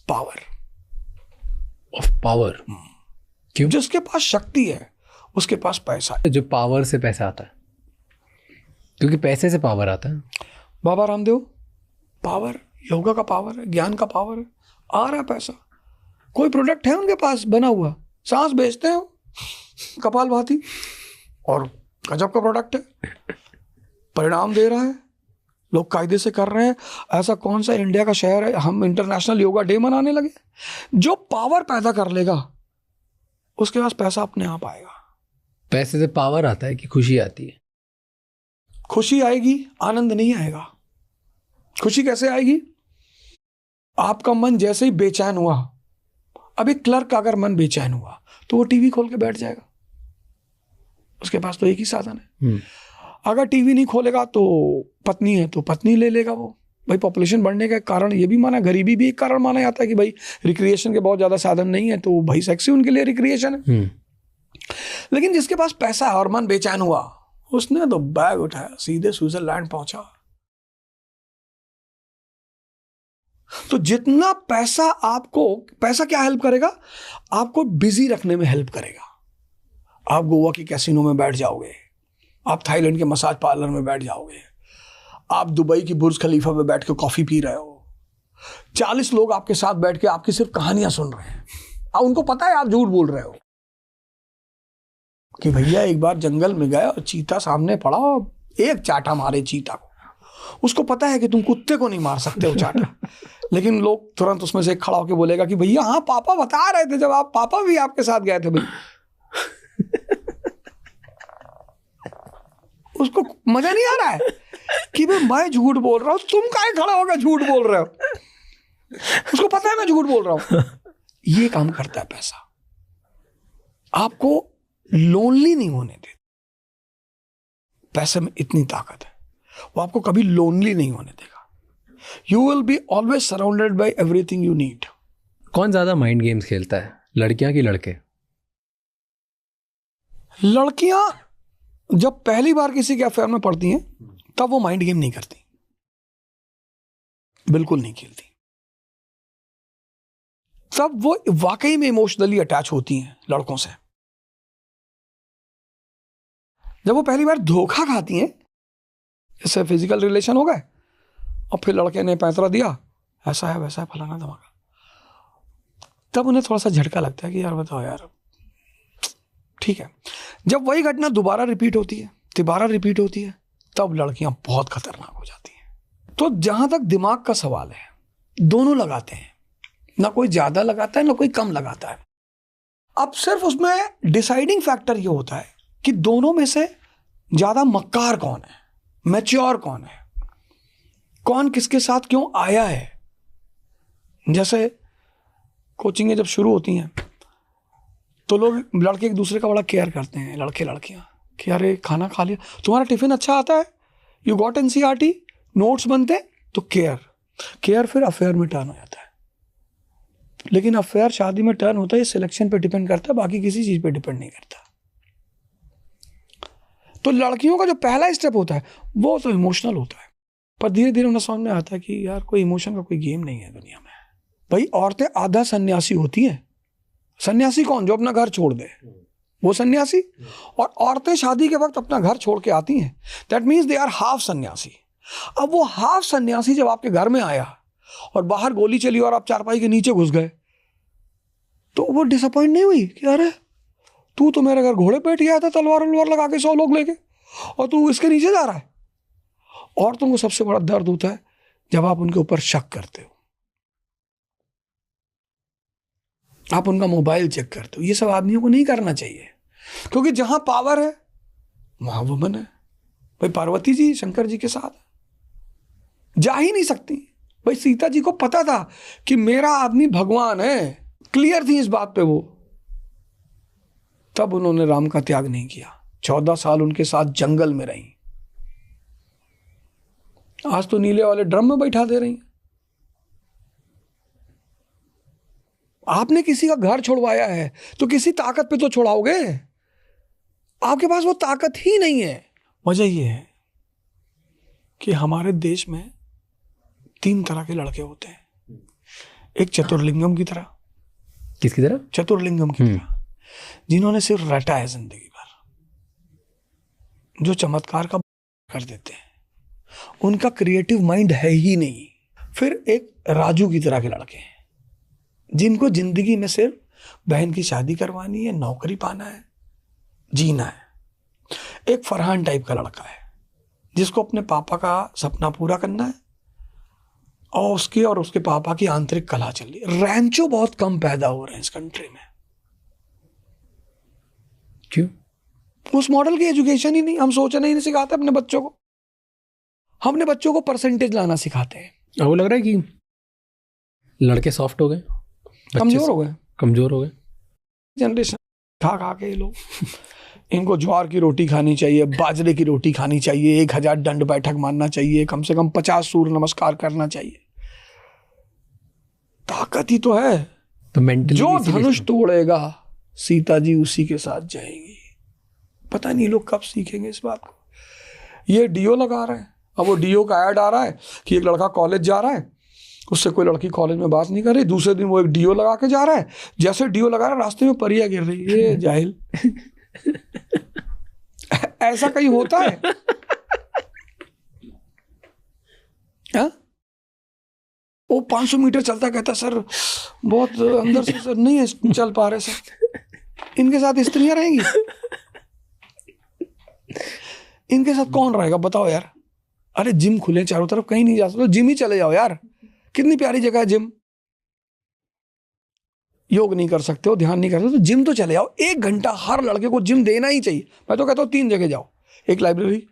power. क्यों? जिसके पास शक्ति है उसके पास पैसा है। जो पावर से पैसा आता है, क्योंकि पैसे से पावर आता है। बाबा रामदेव, पावर, योगा का पावर है, ज्ञान का पावर है, आ रहा है पैसा। कोई प्रोडक्ट है उनके पास बना हुआ, सांस बेचते हैं कपालभाति, और गजब का प्रोडक्ट है, परिणाम दे रहा है, लोग कायदे से कर रहे हैं। ऐसा कौन सा इंडिया का शहर है, हम इंटरनेशनल योगा डे मनाने लगे। जो पावर पैदा कर लेगा उसके पास पैसा अपने आप आएगा। पैसे से पावर आता है कि खुशी आती है? खुशी आएगी, आनंद नहीं आएगा। खुशी कैसे आएगी? आपका मन जैसे ही बेचैन हुआ, अभी क्लर्क का अगर मन बेचैन हुआ तो वो टीवी खोल के बैठ जाएगा, उसके पास तो एक ही साधन है। अगर टीवी नहीं खोलेगा तो पत्नी है तो पत्नी ले लेगा वो। भाई पॉपुलेशन बढ़ने का कारण ये भी माना, गरीबी भी एक कारण माना जाता है कि भाई रिक्रिएशन के बहुत ज्यादा साधन नहीं है, तो भाई सेक्स ही उनके लिए रिक्रिएशन है। लेकिन जिसके पास पैसा है और मन बेचैन हुआ, उसने तो बैग उठाया, सीधे स्विट्जरलैंड पहुंचा। तो जितना पैसा आपको, पैसा क्या हेल्प करेगा? आपको बिजी रखने में हेल्प करेगा। आप गोवा की कैसीनो में बैठ जाओगे, आप थाईलैंड के मसाज पार्लर में बैठ जाओगे, आप दुबई की बुर्ज खलीफा में बैठ के कॉफी पी रहे हो, 40 लोग आपके साथ बैठ के आपकी सिर्फ कहानियां सुन रहे हैं, और उनको पता है आप झूठ बोल रहे हो कि भैया एक बार जंगल में गए और चीता सामने पड़ा, एक चाटा मारे चीता को। उसको पता है कि तुम कुत्ते को नहीं मार सकते हो चाटा, लेकिन लोग तुरंत उसमें से खड़ा होकर बोलेगा कि भैया हाँ पापा बता रहे थे, जब आप पापा भी आपके साथ गए थे। भाई उसको मजा नहीं आ रहा है कि भाई मैं झूठ बोल रहा हूँ, तुम काहे खड़ा होकर झूठ बोल रहे हो। उसको पता है मैं झूठ बोल रहा हूँ। ये काम करता है पैसा, आपको लोनली नहीं होने देता। पैसे में इतनी ताकत है, वो आपको कभी लोनली नहीं होने देगा। You will be always surrounded by everything you need. कौन ज्यादा माइंड गेम्स खेलता है, लड़कियां कि लड़के? लड़कियां जब पहली बार किसी के अफेयर में पड़ती हैं तब वो माइंड गेम नहीं करती, बिल्कुल नहीं खेलती। तब वो वाकई में इमोशनली अटैच होती हैं लड़कों से। जब वो पहली बार धोखा खाती हैं, जैसे फिजिकल रिलेशन हो गए और फिर लड़के ने पैंतरा दिया, ऐसा है वैसा है फलाना धमाका, तब उन्हें थोड़ा सा झटका लगता है कि यार बताओ यार ठीक है। जब वही घटना दोबारा रिपीट होती है, तिबारा रिपीट होती है, तब लड़कियां बहुत खतरनाक हो जाती हैं। तो जहां तक दिमाग का सवाल है, दोनों लगाते हैं, ना कोई ज्यादा लगाता है ना कोई कम लगाता है। अब सिर्फ उसमें डिसाइडिंग फैक्टर ये होता है कि दोनों में से ज्यादा मक्कार कौन है, मैच्योर कौन है। कौन किसके साथ क्यों आया है। जैसे कोचिंगें जब शुरू होती हैं तो लोग लड़के एक दूसरे का बड़ा केयर करते हैं, लड़के लड़कियां, कि अरे खाना खा लिया, तुम्हारा टिफिन अच्छा आता है, यू गॉट NCERT, नोट्स बनते हैं, तो केयर फिर अफेयर में टर्न हो जाता है। लेकिन अफेयर शादी में टर्न होता है, सिलेक्शन पे डिपेंड करता है, बाकी किसी चीज पे डिपेंड नहीं करता। तो लड़कियों का जो पहला स्टेप होता है वो तो इमोशनल होता है, पर धीरे धीरे उन्हें समझ में आता है कि यार कोई इमोशन का कोई गेम नहीं है दुनिया में। भाई औरतें आधा सन्यासी होती हैं। सन्यासी कौन? जो अपना घर छोड़ दे, वो सन्यासी। और औरतें शादी के वक्त अपना घर छोड़ के आती हैं, that means they are half sanyasi. अब वो हाफ सन्यासी जब आपके घर में आया और बाहर गोली चली और आप चारपाई के नीचे घुस गए, तो वो डिसअपॉइंट नहीं हुई कि अरे तू तो मेरे घर घोड़े पे गया था तलवार लगा के 100 लोग लेके, और तू इसके नीचे जा रहा है। औरतों को सबसे बड़ा दर्द होता है जब आप उनके ऊपर शक करते हो, आप उनका मोबाइल चेक करते हो। ये सब आदमियों को नहीं करना चाहिए, क्योंकि जहां पावर है वहां वुमन है। भाई पार्वती जी शंकर जी के साथ जा ही नहीं सकती। भाई सीता जी को पता था कि मेरा आदमी भगवान है, क्लियर थी इस बात पे वो, तब उन्होंने राम का त्याग नहीं किया। 14 साल उनके साथ जंगल में रही। आज तो नीले वाले ड्रम में बैठा दे रही। आपने किसी का घर छोड़वाया है तो किसी ताकत पे तो छोड़ाओगे, आपके पास वो ताकत ही नहीं है। वजह ये है कि हमारे देश में 3 तरह के लड़के होते हैं। एक चतुर्लिंगम की तरह। किसकी तरह? चतुर्लिंगम की तरह, जिन्होंने सिर्फ रटा है जिंदगी भर, जो चमत्कार का कर देते हैं, उनका क्रिएटिव माइंड है ही नहीं। फिर एक राजू की तरह के लड़के हैं, जिनको जिंदगी में सिर्फ बहन की शादी करवानी है, नौकरी पाना है, जीना है। एक फरहान टाइप का लड़का है, जिसको अपने पापा का सपना पूरा करना है और उसके पापा की आंतरिक कला चल रही है। रैंचो बहुत कम पैदा हो रहे हैं इस कंट्री में। क्यों? उस मॉडल की एजुकेशन ही नहीं। हम सोचना ही नहीं सिखाते अपने बच्चों को। हम अपने बच्चों को परसेंटेज लाना सिखाते हैं। वो लग रहा है कि लड़के सॉफ्ट हो गए, कमजोर हो गए। जनरेशन खा खा के लोग इनको ज्वार की रोटी खानी चाहिए, बाजरे की रोटी खानी चाहिए, 1000 दंड बैठक मारना चाहिए, कम से कम 50 सूर्य नमस्कार करना चाहिए। ताकत ही तो है। तो जो धनुष तोड़ेगा सीता जी उसी के साथ जाएंगी। पता नहीं लोग कब सीखेंगे इस बात को। ये डीओ लगा रहे हैं। अब वो डीओ का ऐड आ रहा है कि एक लड़का कॉलेज जा रहा है, उससे कोई लड़की कॉलेज में बात नहीं कर रही, दूसरे दिन वो एक डीओ लगा के जा रहा है। जैसे डीओ लगा रहा है रास्ते में परियां गिर रही है। ये जाहिल ऐसा कहीं होता है? हा? वो 500 मीटर चलता, कहता सर बहुत अंदर से सर नहीं है चल पा रहे सर। इनके साथ स्त्रियां रहेंगी? इनके साथ कौन रहेगा बताओ यार। अरे जिम खुले चारों तरफ, कहीं नहीं जा सकते, जिम ही चले जाओ यार। कितनी प्यारी जगह है जिम। योग नहीं कर सकते हो, ध्यान नहीं कर सकते, तो जिम तो चले जाओ। 1 घंटा हर लड़के को जिम देना ही चाहिए। मैं तो कहता हूँ 3 जगह जाओ। एक लाइब्रेरी,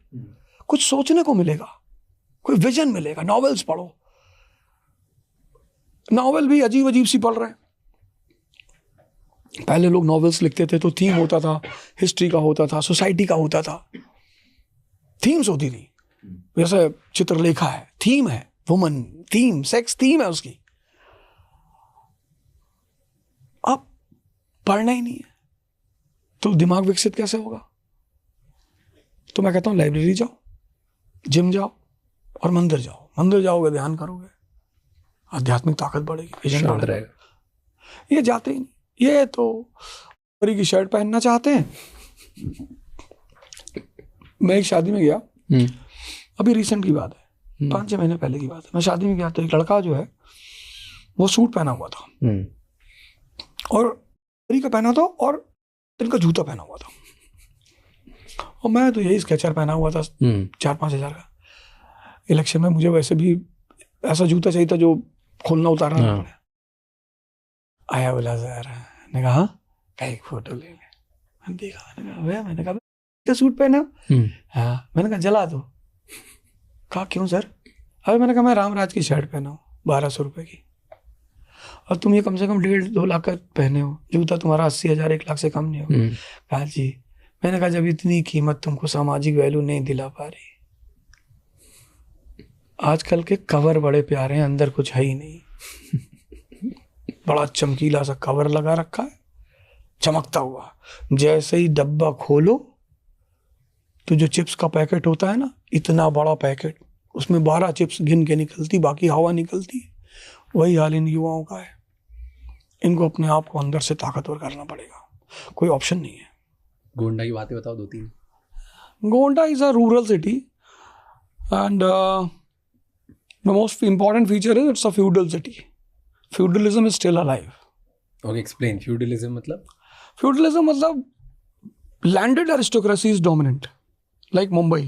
कुछ सोचने को मिलेगा, कोई विजन मिलेगा। नॉवेल्स पढ़ो। नॉवेल भी अजीब अजीब सी पढ़ रहे हैं। पहले लोग नॉवेल्स लिखते थे तो थीम होता था, हिस्ट्री का होता था, सोसाइटी का होता था, थीम्स होती थी। जैसे चित्रलेखा है, थीम है, वुमन थीम, सेक्स थीम है उसकी। अब पढ़ना ही नहीं है तो दिमाग विकसित कैसे होगा? तो मैं कहता हूं लाइब्रेरी जाओ, जिम जाओ और मंदिर जाओ। मंदिर जाओगे, ध्यान करोगे, आध्यात्मिक ताकत बढ़ेगी, विजन बढ़ेगा। ये जाते ही नहीं। ये तो परी की शर्ट पहनना चाहते हैं। मैं एक शादी में गया, अभी रिसेंट की बात है, 5-6 महीने पहले की बात है। मैं शादी में गया तो एक लड़का जो है वो सूट पहना हुआ था और परी का पहना था और इनका जूता पहना हुआ था, और मैं तो यही स्केचर पहना हुआ था 4-5 हज़ार का। इलेक्शन में मुझे वैसे भी ऐसा जूता चाहिए था जो खोलना उतारना ना पड़े। आया बोला सर, मैंने कहा हाँ एक फोटो ले ले। मैंने देखा, मैंने कहा सूट पहना? हाँ। मैंने कहा जला दो। कहा क्यों सर? अरे मैंने कहा मैं रामराज की शर्ट पहना हूँ 1200 रुपये की, और तुम ये कम से कम 1.5-2 लाख का पहने हो, जूता तुम्हारा 80,000 1 लाख से कम नहीं होगा। कहा जी, मैंने कहा जब इतनी कीमत तुमको सामाजिक वैल्यू नहीं दिला पा रही, आजकल के कवर बड़े प्यारे हैं, अंदर कुछ है ही नहीं। बड़ा चमकीला सा कवर लगा रखा है, चमकता हुआ, जैसे ही डब्बा खोलो तो जो चिप्स का पैकेट होता है ना, इतना बड़ा पैकेट, उसमें 12 चिप्स गिन के निकलती, बाकी हवा निकलती है। वही हाल इन युवाओं का है। इनको अपने आप को अंदर से ताकतवर करना पड़ेगा, कोई ऑप्शन नहीं है। गोंडा की बातें बताओ 2-3। Gonda is a rural city and the most important feature is it's a feudal city. Feudalism is still alive. Okay, explain. Feudalism मतलब? Feudalism मतलब landed aristocracy is dominant. Like Mumbai,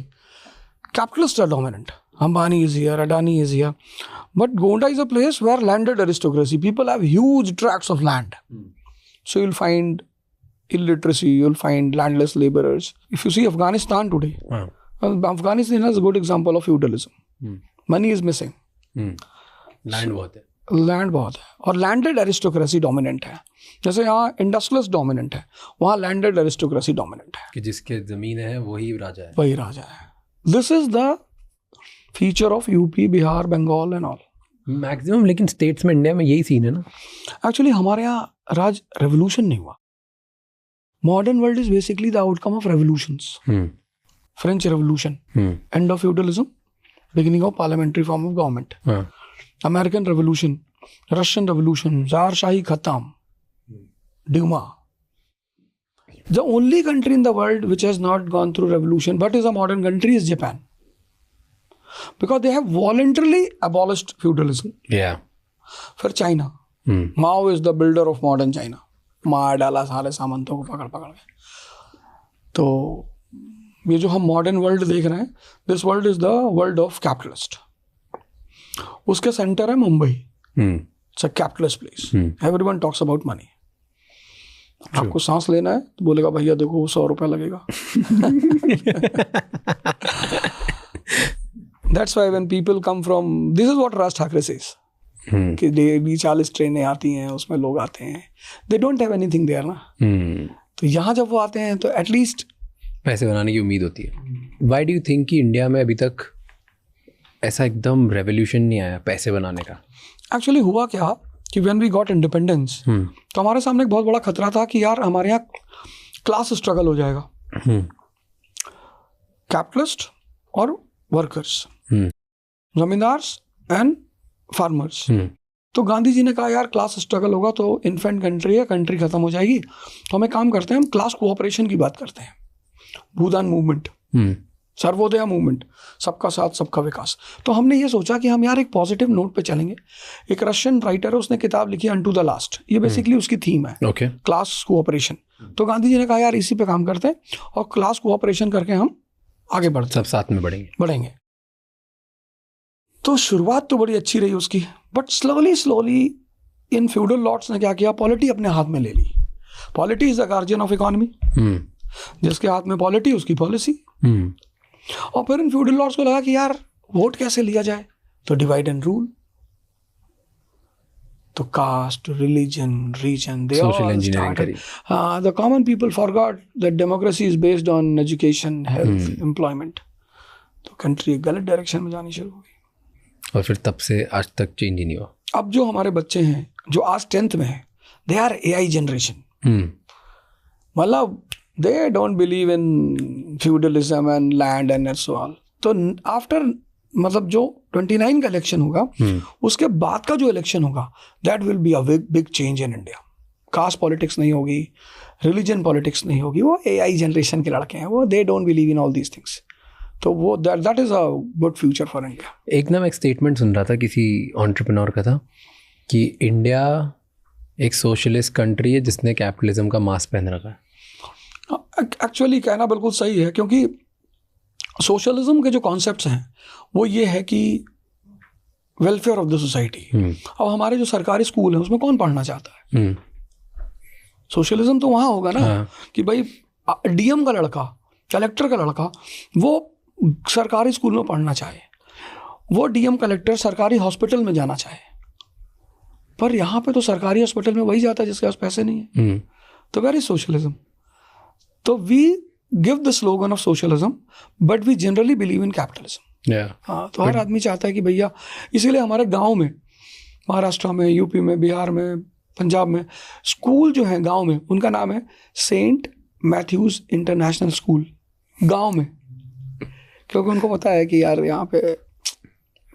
capitalists are dominant. Ambani is here, Adani is here. But Gonda is a place where landed aristocracy, people have huge tracts of land. So you'll find illiteracy, you'll find landless laborers. If you see Afghanistan today, Afghanistan is a good example of feudalism. Money is missing, land बहुत है, land बहुत है, और landed aristocracy dominant है। जैसे यहाँ industrialist dominant है, वहाँ लैंडेड एरिस्टोक्रेसी डोमिनेंट है, कि जिसके जमीन है वही राजा है, वही राजा है। This is the feature of UP, Bihar, Bengal and all maximum. लेकिन स्टेट्स में, इंडिया में यही सीन है ना। एक्चुअली हमारे यहाँ राज रेवोल्यूशन नहीं हुआ। Modern world is basically the outcome of revolutions. French revolution, end of feudalism, beginning of parliamentary form of government. American Revolution, Russian Revolution, Tsar Shahi Khatam, Duma. The only country in the world which has not gone through revolution but is a modern country is Japan. Because they have voluntarily abolished feudalism. Yeah. फिर China. Mao is the builder of modern China. मार डाला सारे सामंतों को पकड़ पकड़ के। तो ये जो हम मॉडर्न वर्ल्ड देख रहे हैं, this world is the world of capitalist. उसके सेंटर है Mumbai. It's a capitalist place, everyone talks about money. आपको सांस लेना है तो बोलेगा भैया देखो 100 रुपया लगेगा। That's why when people come from, this is what Raj Thackeray says, कि डेली 40 ट्रेनें आती हैं, उसमें लोग आते हैं, they don't have anything there ना। तो यहाँ जब वो आते हैं तो एटलीस्ट पैसे बनाने की उम्मीद होती है। वाई डू यू थिंक कि इंडिया में अभी तक ऐसा एकदम रेवोल्यूशन नहीं आया पैसे बनाने का? एक्चुअली हुआ क्या कि व्हेन वी गॉट इंडिपेंडेंस, तो हमारे सामने एक बहुत बड़ा खतरा था कि यार हमारे यहाँ क्लास स्ट्रगल हो जाएगा, कैपिटलिस्ट और वर्कर्स, जमींदार्स एंड फार्मर्स। तो गांधी जी ने कहा यार क्लास स्ट्रगल होगा तो इन्फेंट कंट्री है, कंट्री खत्म हो जाएगी, तो हमें काम करते हैं, हम क्लास कोऑपरेशन की बात करते हैं। भूदान मूवमेंट, सर्वोदय मूवमेंट, सबका साथ सबका विकास। तो हमने ये सोचा कि हम यार एक पॉजिटिव नोट पे चलेंगे। एक रशियन राइटर है, उसने किताब लिखी अनटू द लास्ट, ये बेसिकली उसकी थीम है, क्लास कोऑपरेशन। तो गांधी जी ने कहा यार इसी पे काम करते हैं और क्लास कोऑपरेशन करके हम आगे बढ़ते, सब साथ में बढ़ेंगे। तो शुरुआत तो बड़ी अच्छी रही उसकी, but slowly in feudal lords ने क्या किया, पॉलिटी अपने हाथ में ले ली। Polity is the guardian of economy, जिसके हाथ में पॉलिटी उसकी पॉलिसी। और फिर इन फ्यूडल लॉर्ड्स को लगा कि यार वोट कैसे लिया जाए, तो डिवाइड एंड रूल। तो कास्ट, रिलीजन, रीजन, दे सोशल इंजीनियरिंग करी। The common people forgot that democracy is based on education, health, employment. तो कंट्री एक गलत डायरेक्शन में जानी शुरू हो गई, और फिर तब से आज तक चेंज ही नहीं हुआ। अब जो हमारे बच्चे हैं जो आज 10th में है, दे आर AI जनरेशन। मतलब they don't believe in feudalism and land and so on. तो आफ्टर मतलब जो 29 का इलेक्शन होगा, उसके बाद का जो इलेक्शन होगा, that will be a big change in India. Caste politics नहीं होगी, रिलीजन पॉलिटिक्स नहीं होगी, वो AI जनरेशन के लड़के हैं, वो they don't believe in all these things. तो वो that is a good future for India. एक ना मैं एक स्टेटमेंट सुन रहा था किसी एंटरप्रेन्योर का था कि इंडिया एक सोशलिस्ट कंट्री है जिसने कैपिटलिज्म का मास्क पहन रखा है। एक्चुअली कहना बिल्कुल सही है, क्योंकि सोशलिज्म के जो कॉन्सेप्ट्स हैं वो ये है कि वेलफेयर ऑफ द सोसाइटी। अब हमारे जो सरकारी स्कूल हैं उसमें कौन पढ़ना चाहता है? सोशलिज्म तो वहाँ होगा ना कि भाई DM का लड़का, कलेक्टर का लड़का वो सरकारी स्कूल में पढ़ना चाहे, वो डीएम कलेक्टर सरकारी हॉस्पिटल में जाना चाहे, पर यहाँ पे तो सरकारी हॉस्पिटल में वही जाता है जिसके पास पैसे नहीं है। तो वेर इज सोशलिज्म? तो we give the slogan of socialism but we generally believe in capitalism. हाँ, तो हर आदमी चाहता है कि भैया, इसीलिए हमारे गांव में, महाराष्ट्र में, यूपी में, बिहार में, पंजाब में, स्कूल जो है गांव में, उनका नाम है सेंट मैथ्यूज इंटरनेशनल स्कूल, गांव में, क्योंकि उनको पता है कि यार यहाँ पे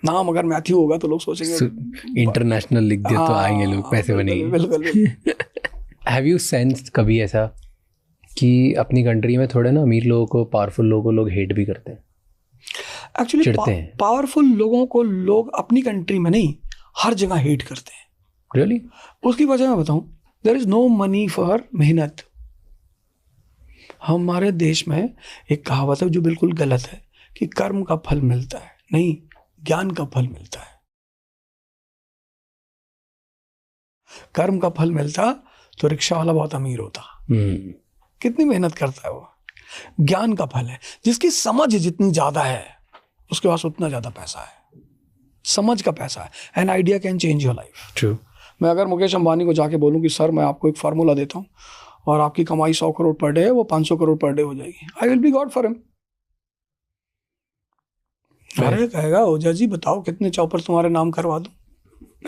नाम अगर मैथ्यू होगा तो लोग सोचेंगे इंटरनेशनल लिख दिया तो आएंगे लोग, पैसे बनेंगे। बिल्कुल। हैव यू सेंस्ड कभी ऐसा कि अपनी कंट्री में थोड़े ना अमीर लोगों को, पावरफुल लोगों को लोग हेट भी करते हैं, एक्चुअली चिढ़ते हैं? पावरफुल लोगों को लोग अपनी कंट्री में नहीं, हर जगह हेट करते हैं। रियली? उसकी वजह मैं बताऊं, there is no money for mehnat. हमारे देश में एक कहावत है जो बिल्कुल गलत है कि कर्म का फल मिलता है, नहीं, ज्ञान का फल मिलता है। कर्म का फल मिलता तो रिक्शा वाला बहुत अमीर होता। कितनी मेहनत करता है वो। ज्ञान का फल है, जिसकी समझ जितनी ज्यादा है उसके पास उतना ज्यादा पैसा है। समझ का पैसा है। An idea can change your life. True. मैं अगर मुकेश अंबानी को जाके बोलूं कि सर मैं आपको एक फार्मूला देता हूं और आपकी कमाई 100 करोड़ पर डे है, वो 500 करोड़ पर डे हो जाएगी, I will be God for him. अरे कहेगा ओझा जी बताओ कितने चौपर तुम्हारे नाम करवा दूं,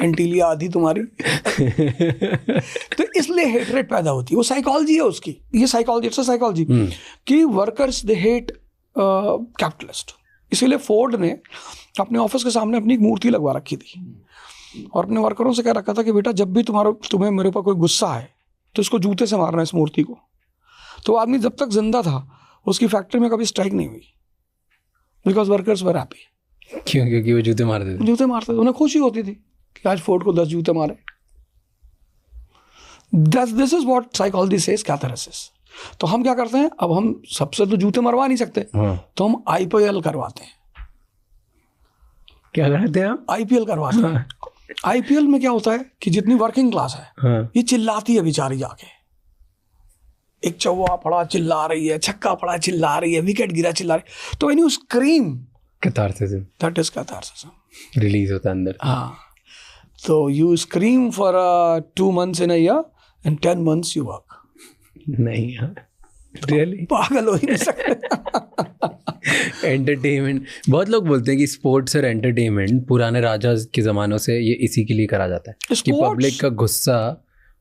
एंटीलिया आधी तुम्हारी। तो इसलिए हेटरेट पैदा होती है, वो साइकोलॉजी है उसकी। ये साइकोलॉजी, इट्स अ साइकोलॉजी कि वर्कर्स दे हेट कैपिटलिस्ट। इसीलिए फोर्ड ने अपने ऑफिस के सामने अपनी एक मूर्ति लगवा रखी थी और अपने वर्करों से कह रखा था कि बेटा जब भी तुम्हें मेरे ऊपर कोई गुस्सा है तो इसको जूते से मारना है, इस मूर्ति को। तो आदमी जब तक जिंदा था उसकी फैक्ट्री में कभी स्ट्राइक नहीं हुई, बिकॉज वर्कर्स वर हैप्पी। क्यों? क्योंकि वो जूते मारते थे, उन्हें खुशी होती थी कि आज फोर्ड को 10 जूते मारे। This is what psychology says, catharsis. तो हम क्या करते हैं, अब हम सबसे तो जूते मरवा नहीं सकते, तो हम आईपीएल करवाते हैं। क्या करते हैं? आईपीएल करवाते हैं। आईपीएल में क्या होता है कि जितनी वर्किंग क्लास है ये चिल्लाती है बेचारी जाके। एक चौवा पड़ा चिल्ला रही है, छक्का पड़ा चिल्ला रही है, विकेट गिरा चिल्ला रही है। तो when you scream, catharsis, that is catharsis, release होता है अंदर। हाँ, तो you scream for 2 months in a year and 10 months you work. नहीं यार, रियली पागल हो ही नहीं सकते। एंटरटेनमेंट, बहुत लोग बोलते हैं कि स्पोर्ट्स और एंटरटेनमेंट पुराने राजा के ज़मानों से ये इसी के लिए करा जाता है कि पब्लिक का गुस्सा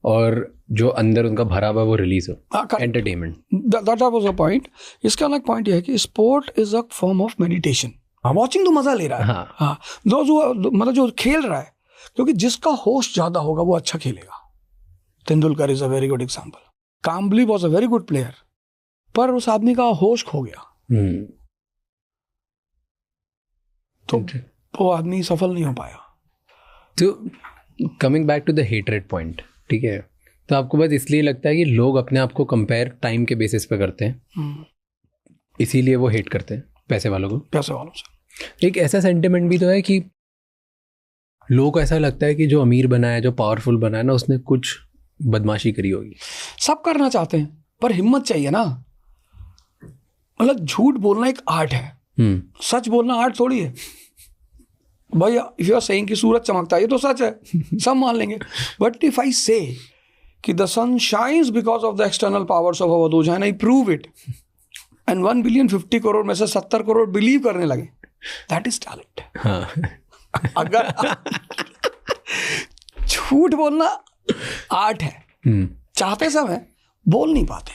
और जो अंदर उनका भरा हुआ वो रिलीज हो। Entertainment, that was a point. इसका अलग पॉइंट ये है कि sport is a form of meditation. Watching तो मजा ले रहा है, हाँ, मतलब जो खेल रहा है, क्योंकि जिसका होश ज्यादा होगा वो अच्छा खेलेगा। Tendulkar is a very good example. Kambli was a very good player, पर उस आदमी का होश खो गया तो वो आदमी सफल नहीं हो पाया। तो coming back to the hatred point, ठीक है, तो आपको बस इसलिए लगता है कि लोग अपने आप को कंपेयर टाइम के बेसिस पे करते हैं, इसीलिए वो हेट करते हैं पैसे वालों को, पैसे वालों से। एक ऐसा सेंटिमेंट भी तो है कि लोगों को ऐसा लगता है कि जो अमीर बना है, जो पावरफुल बना है ना, उसने कुछ बदमाशी करी होगी। सब करना चाहते हैं पर हिम्मत चाहिए ना। मतलब झूठ बोलना एक आर्ट है, सच बोलना आर्ट थोड़ी है। भाई इफ यू आर सेइंग कि सूरज चमकता है, ये तो सच है, सब मान लेंगे। बट इफ आई से कि the sun shines because of the external powers of our those and I prove it, and 1 billion 50 crore में से 70 करोड़ बिलीव करने लगे, दैट इज टैलेंट। अगर झूठ बोलना आर्ट है, चाहते सब है, बोल नहीं पाते,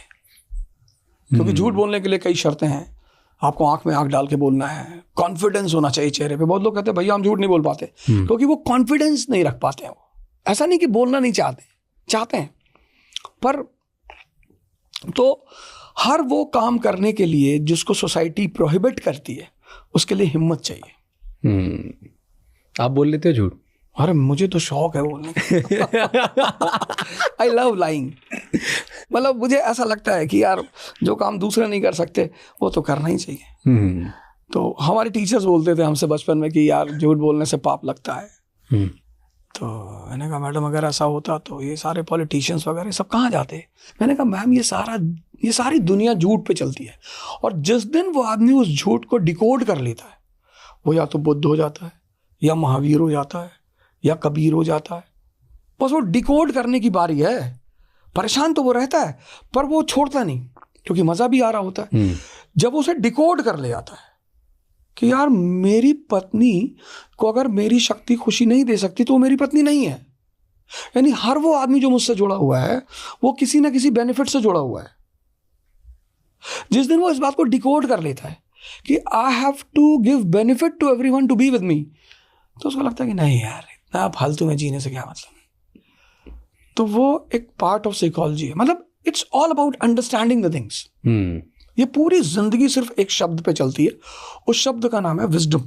क्योंकि झूठ बोलने के लिए कई शर्तें हैं। आपको आंख में आंख डाल के बोलना है, कॉन्फिडेंस होना चाहिए चेहरे पे। बहुत लोग कहते हैं भैया हम झूठ नहीं बोल पाते, क्योंकि वो कॉन्फिडेंस नहीं रख पाते हैं। वो ऐसा नहीं कि बोलना नहीं चाहते, चाहते हैं, पर तो हर वो काम करने के लिए जिसको सोसाइटी प्रोहिबिट करती है, उसके लिए हिम्मत चाहिए। आप बोल लेते हो झूठ? अरे मुझे तो शौक है बोलने का। I love lying. मतलब मुझे ऐसा लगता है कि यार जो काम दूसरे नहीं कर सकते वो तो करना ही चाहिए। तो हमारे टीचर्स बोलते थे हमसे बचपन में कि यार झूठ बोलने से पाप लगता है। तो मैंने कहा मैडम अगर ऐसा होता तो ये सारे पॉलिटिशियंस वगैरह सब कहाँ जाते? मैंने कहा मैम ये सारी दुनिया झूठ पे चलती है, और जिस दिन वो आदमी उस झूठ को डिकोड कर लेता है, वो या तो बुद्ध हो जाता है, या महावीर हो जाता है या कबीर हो जाता है। बस वो डिकोड करने की बारी है। परेशान तो वो रहता है पर वो छोड़ता नहीं, क्योंकि मजा भी आ रहा होता है। जब उसे डिकोड कर ले जाता है कि यार मेरी पत्नी को अगर मेरी शक्ति खुशी नहीं दे सकती तो वो मेरी पत्नी नहीं है। यानी हर वो आदमी जो मुझसे जुड़ा हुआ है वो किसी ना किसी बेनिफिट से जुड़ा हुआ है। जिस दिन वो इस बात को डिकोड कर लेता है कि I have to give benefit to everyone to be with me, तो उसको लगता है कि नहीं यार इतना फालतू में जीने से क्या मतलब। तो वो एक पार्ट ऑफ साइकोलॉजी है। मतलब it's all about understanding the things. ये पूरी जिंदगी सिर्फ एक शब्द पे चलती है, उस शब्द का नाम है wisdom,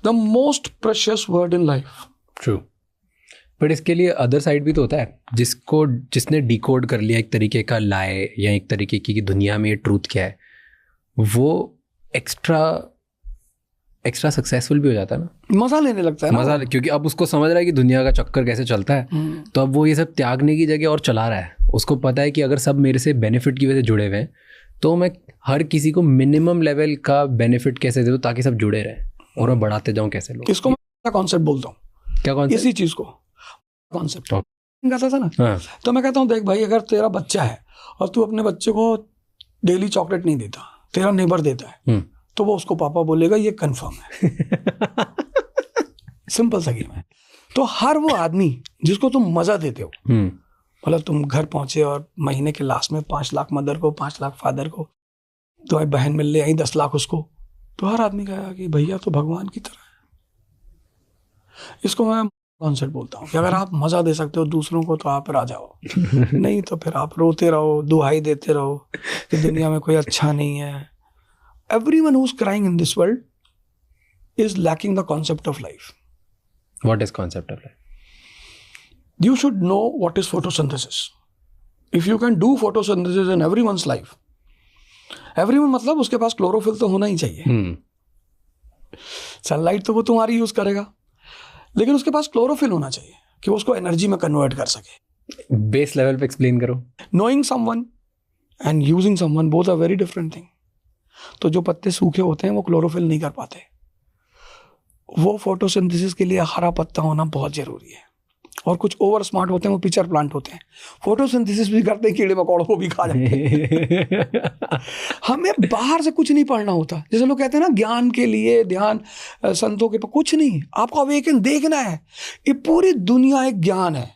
the most precious word in life. True. But इसके लिए अदर साइड भी तो होता है, जिसने डिकोड कर लिया एक तरीके का लाए या एक तरीके की दुनिया में ये ट्रूथ क्या है, वो एक्स्ट्रा सक्सेसफुल भी हो जाता है ना, मजा लेने लगता है ना मजा, क्योंकि अब उसको समझ रहा है कि दुनिया का चक्कर कैसे चलता है। तो अब वो ये सब त्यागने की जगह और चला रहा है। उसको पता है कि अगर सब मेरे से बेनिफिट की वजह से जुड़े हुए हैं तो मैं हर किसी को मिनिमम लेवल का बेनिफिट कैसे दे दूं ताकि सब जुड़े रहें और मैं बढ़ाते जाऊं कैसे लोग। इसको मैं कॉन्सेप्ट बोलता हूँ। क्या कॉन्सेप्ट? इसी चीज को कॉन्सेप्ट कहता था ना। हाँ। तो मैं कहता हूँ देख भाई, अगर तेरा बच्चा है और तू अपने बच्चे को डेली चॉकलेट नहीं देता, तेरा नेबर देता है, तो वो उसको पापा बोलेगा ये कंफर्म है। सिंपल सा गेम है। तो हर वो आदमी जिसको तुम मजा देते हो, मतलब तुम घर पहुंचे और महीने के लास्ट में 5 लाख मदर को, 5 लाख फादर को, तो बहन मिल ले आई 10 लाख उसको, तो हर आदमी कहेगा कि भैया तो भगवान की तरह है। इसको मैं कॉन्सेप्ट बोलता हूँ कि अगर आप मजा दे सकते हो दूसरों को तो आप राजा हो, नहीं तो फिर आप रोते रहो, दुहाई देते रहो कि दुनिया में कोई अच्छा नहीं है। Everyone who's crying in this world is lacking the concept of life. What is concept of life? You should know what is photosynthesis. If you can do photosynthesis in everyone's life, everyone मतलब उसके पास chlorophyll तो होना ही चाहिए। Sunlight तो वो तुम्हारी use करेगा, लेकिन उसके पास क्लोरोफिल होना चाहिए कि वो उसको एनर्जी में कन्वर्ट कर सके। बेस लेवल पे एक्सप्लेन करो। Knowing someone and using someone both are very different thing. तो जो पत्ते सूखे होते हैं वो क्लोरोफिल नहीं कर पाते, वो फोटोसिंथेसिस के लिए हरा पत्ता होना बहुत जरूरी है। और कुछ ओवर स्मार्ट होते हैं वो पिचर प्लांट होते हैं, फोटोसिंथेसिस भी करते हैं, कीड़े मकोड़ों को भी खा जाते हैं। हमें बाहर से कुछ नहीं पढ़ना होता। जैसे लोग कहते हैं ना ज्ञान के लिए ध्यान संतों के, कुछ नहीं, आपको अवेकन देखना है। ये पूरी दुनिया एक ज्ञान है,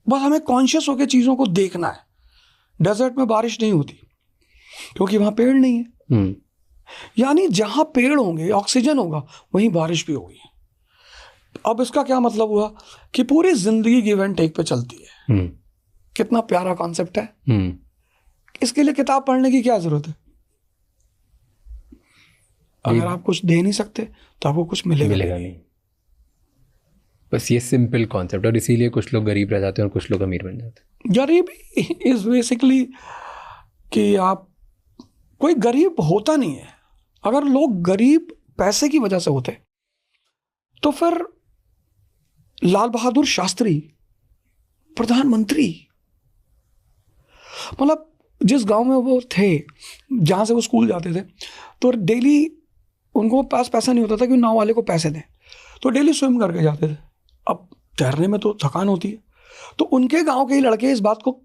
बस हमें कॉन्शियस होकर चीजों को देखना है। डेजर्ट में बारिश नहीं होती क्योंकि वहां पेड़ नहीं है, यानी जहां पेड़ होंगे ऑक्सीजन होगा वहीं बारिश भी होगी। अब इसका क्या मतलब हुआ कि पूरी जिंदगी गिव एंड टेक पे चलती है। कितना प्यारा कॉन्सेप्ट है। इसके लिए किताब पढ़ने की क्या जरूरत है? अगर आप कुछ दे नहीं सकते तो आपको कुछ मिलेगा नहीं। बस ये सिंपल कॉन्सेप्ट, और इसीलिए कुछ लोग गरीब रह जाते हैं और कुछ लोग अमीर बन जाते हैं। गरीबी इज बेसिकली कि आप, कोई गरीब होता नहीं है। अगर लोग गरीब पैसे की वजह से होते तो फिर लाल बहादुर शास्त्री प्रधानमंत्री, मतलब जिस गांव में वो थे, जहां से वो स्कूल जाते थे, तो डेली उनको पास पैसा नहीं होता था कि नाव वाले को पैसे दें, तो डेली स्विम करके जाते थे। अब तैरने में तो थकान होती है, तो उनके गांव के ही लड़के इस बात को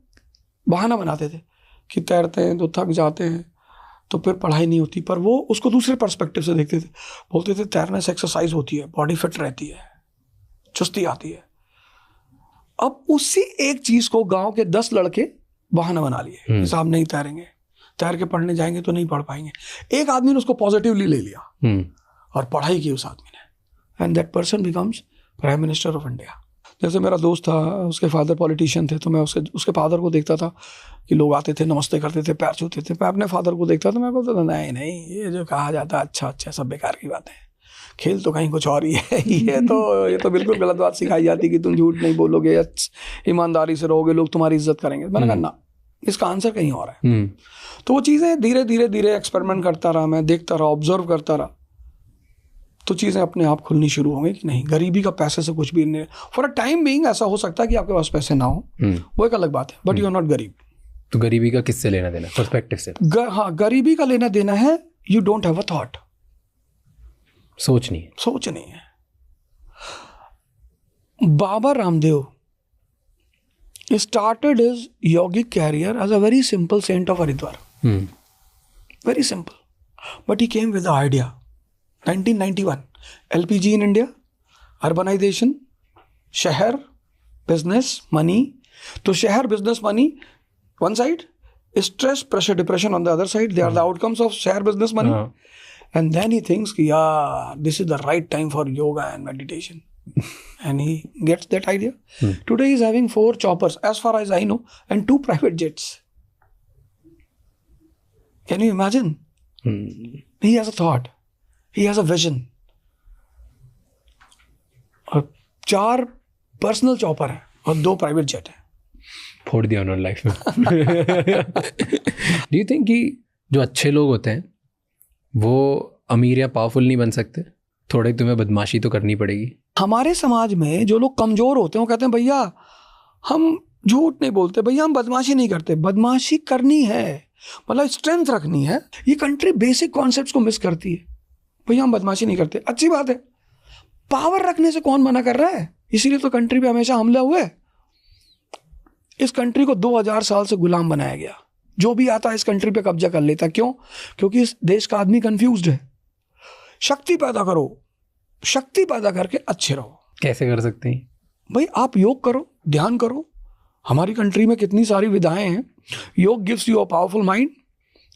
बहाना बनाते थे कि तैरते हैं तो थक जाते हैं तो फिर पढ़ाई नहीं होती। पर वो उसको दूसरे पर्सपेक्टिव से देखते थे, बोलते थे तैरने से एक्सरसाइज होती है, बॉडी फिट रहती है, चुस्ती आती है। अब उसी एक चीज को गांव के 10 लड़के बहाना बना लिए, साहब नहीं तैरेंगे, तैर के पढ़ने जाएंगे तो नहीं पढ़ पाएंगे। एक आदमी ने उसको पॉजिटिवली ले लिया और पढ़ाई की उस आदमी ने, and that person becomes prime minister of India. जैसे मेरा दोस्त था, उसके फादर पॉलिटिशियन थे, तो मैं उसके फादर को देखता था कि लोग आते थे, नमस्ते करते थे, पैर छूते थे। मैं अपने फादर को देखता था, मैं बोलता था नहीं ये जो कहा जाता है अच्छा सब बेकार की बात है, खेल तो कहीं कुछ और ही है। ये तो बिल्कुल गलत बात सिखाई जाती कि तुम झूठ नहीं बोलोगे, ईमानदारी से रहोगे, लोग तुम्हारी इज्जत करेंगे। मैंने कहा ना, इसका आंसर कहीं और है। तो वो चीज़ें धीरे धीरे एक्सपेरिमेंट करता रहा, मैं देखता रहा, ऑब्जर्व करता रहा, तो चीज़ें अपने आप खुलनी शुरू होंगी कि नहीं, गरीबी का पैसे से कुछ भी नहीं। फॉर अ टाइम बीइंग ऐसा हो सकता है कि आपके पास पैसे ना हो, वो एक अलग बात है, बट यू आर नॉट गरीब। तो गरीबी का किससे लेना देना? पर्सपेक्टिव से। हाँ, गरीबी का लेना देना है, you don't have a thought. सोच नहीं है। सोच नहीं है। Baba Ramdev started his yogic career as a very simple saint of Haridwar. Very simple. But he came with the idea. 1991. LPG in India. Urbanization. Shahar. Business. Money. So Shahar, business, money. One side. Stress, pressure, depression on the other side. They are the outcomes of Shahar, business, money. And then he thinks, yeah, this is the right time for yoga and meditation. And he gets that idea. Today he is having 4 choppers, as far as I know, and 2 private jets. Can you imagine? He has a thought. He has a vision. और 4 personal chopper हैं और 2 private jet हैं। फोड़ दिया उन्होंने life में। Do you think कि जो अच्छे लोग होते हैं वो अमीर या पावरफुल नहीं बन सकते? थोड़े तुम्हें बदमाशी तो करनी पड़ेगी। हमारे समाज में जो लोग कमजोर होते हैं वो कहते हैं भैया हम झूठ नहीं बोलते, भैया हम बदमाशी नहीं करते। बदमाशी करनी है, मतलब स्ट्रेंथ रखनी है। ये कंट्री बेसिक कॉन्सेप्ट्स को मिस करती है। भैया हम बदमाशी नहीं करते, अच्छी बात है। पावर रखने से कौन मना कर रहा है? इसीलिए तो कंट्री पे हमेशा हमले हुए। इस कंट्री को 2000 साल से गुलाम बनाया गया। जो भी आता है इस कंट्री पे कब्जा कर लेता। क्यों? क्योंकि इस देश का आदमी कंफ्यूज्ड है। शक्ति पैदा करो, शक्ति पैदा करके अच्छे रहो। कैसे कर सकते हैं भाई? आप योग करो, ध्यान करो। हमारी कंट्री में कितनी सारी विधाएं हैं। योग gives you a powerful mind,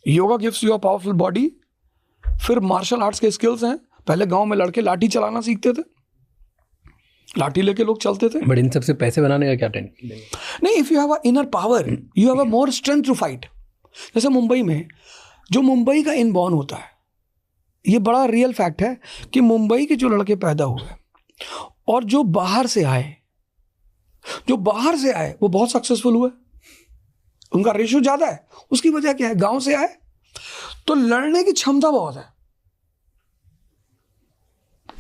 yoga gives you a powerful body. फिर मार्शल आर्ट्स के स्किल्स हैं। पहले गांव में लड़के लाठी चलाना सीखते थे, लाठी लेके लोग चलते थे। बट इन सबसे पैसे बनाने का क्या टेंशन? नहीं, if you have a inner power you have a more strength to fight. जैसे मुंबई में जो मुंबई का इनबॉर्न होता है, ये बड़ा रियल फैक्ट है कि मुंबई के जो लड़के पैदा हुए और जो बाहर से आए, वो बहुत सक्सेसफुल हुए। उनका रेशियो ज्यादा है। उसकी वजह क्या है? गांव से आए तो लड़ने की क्षमता बहुत है।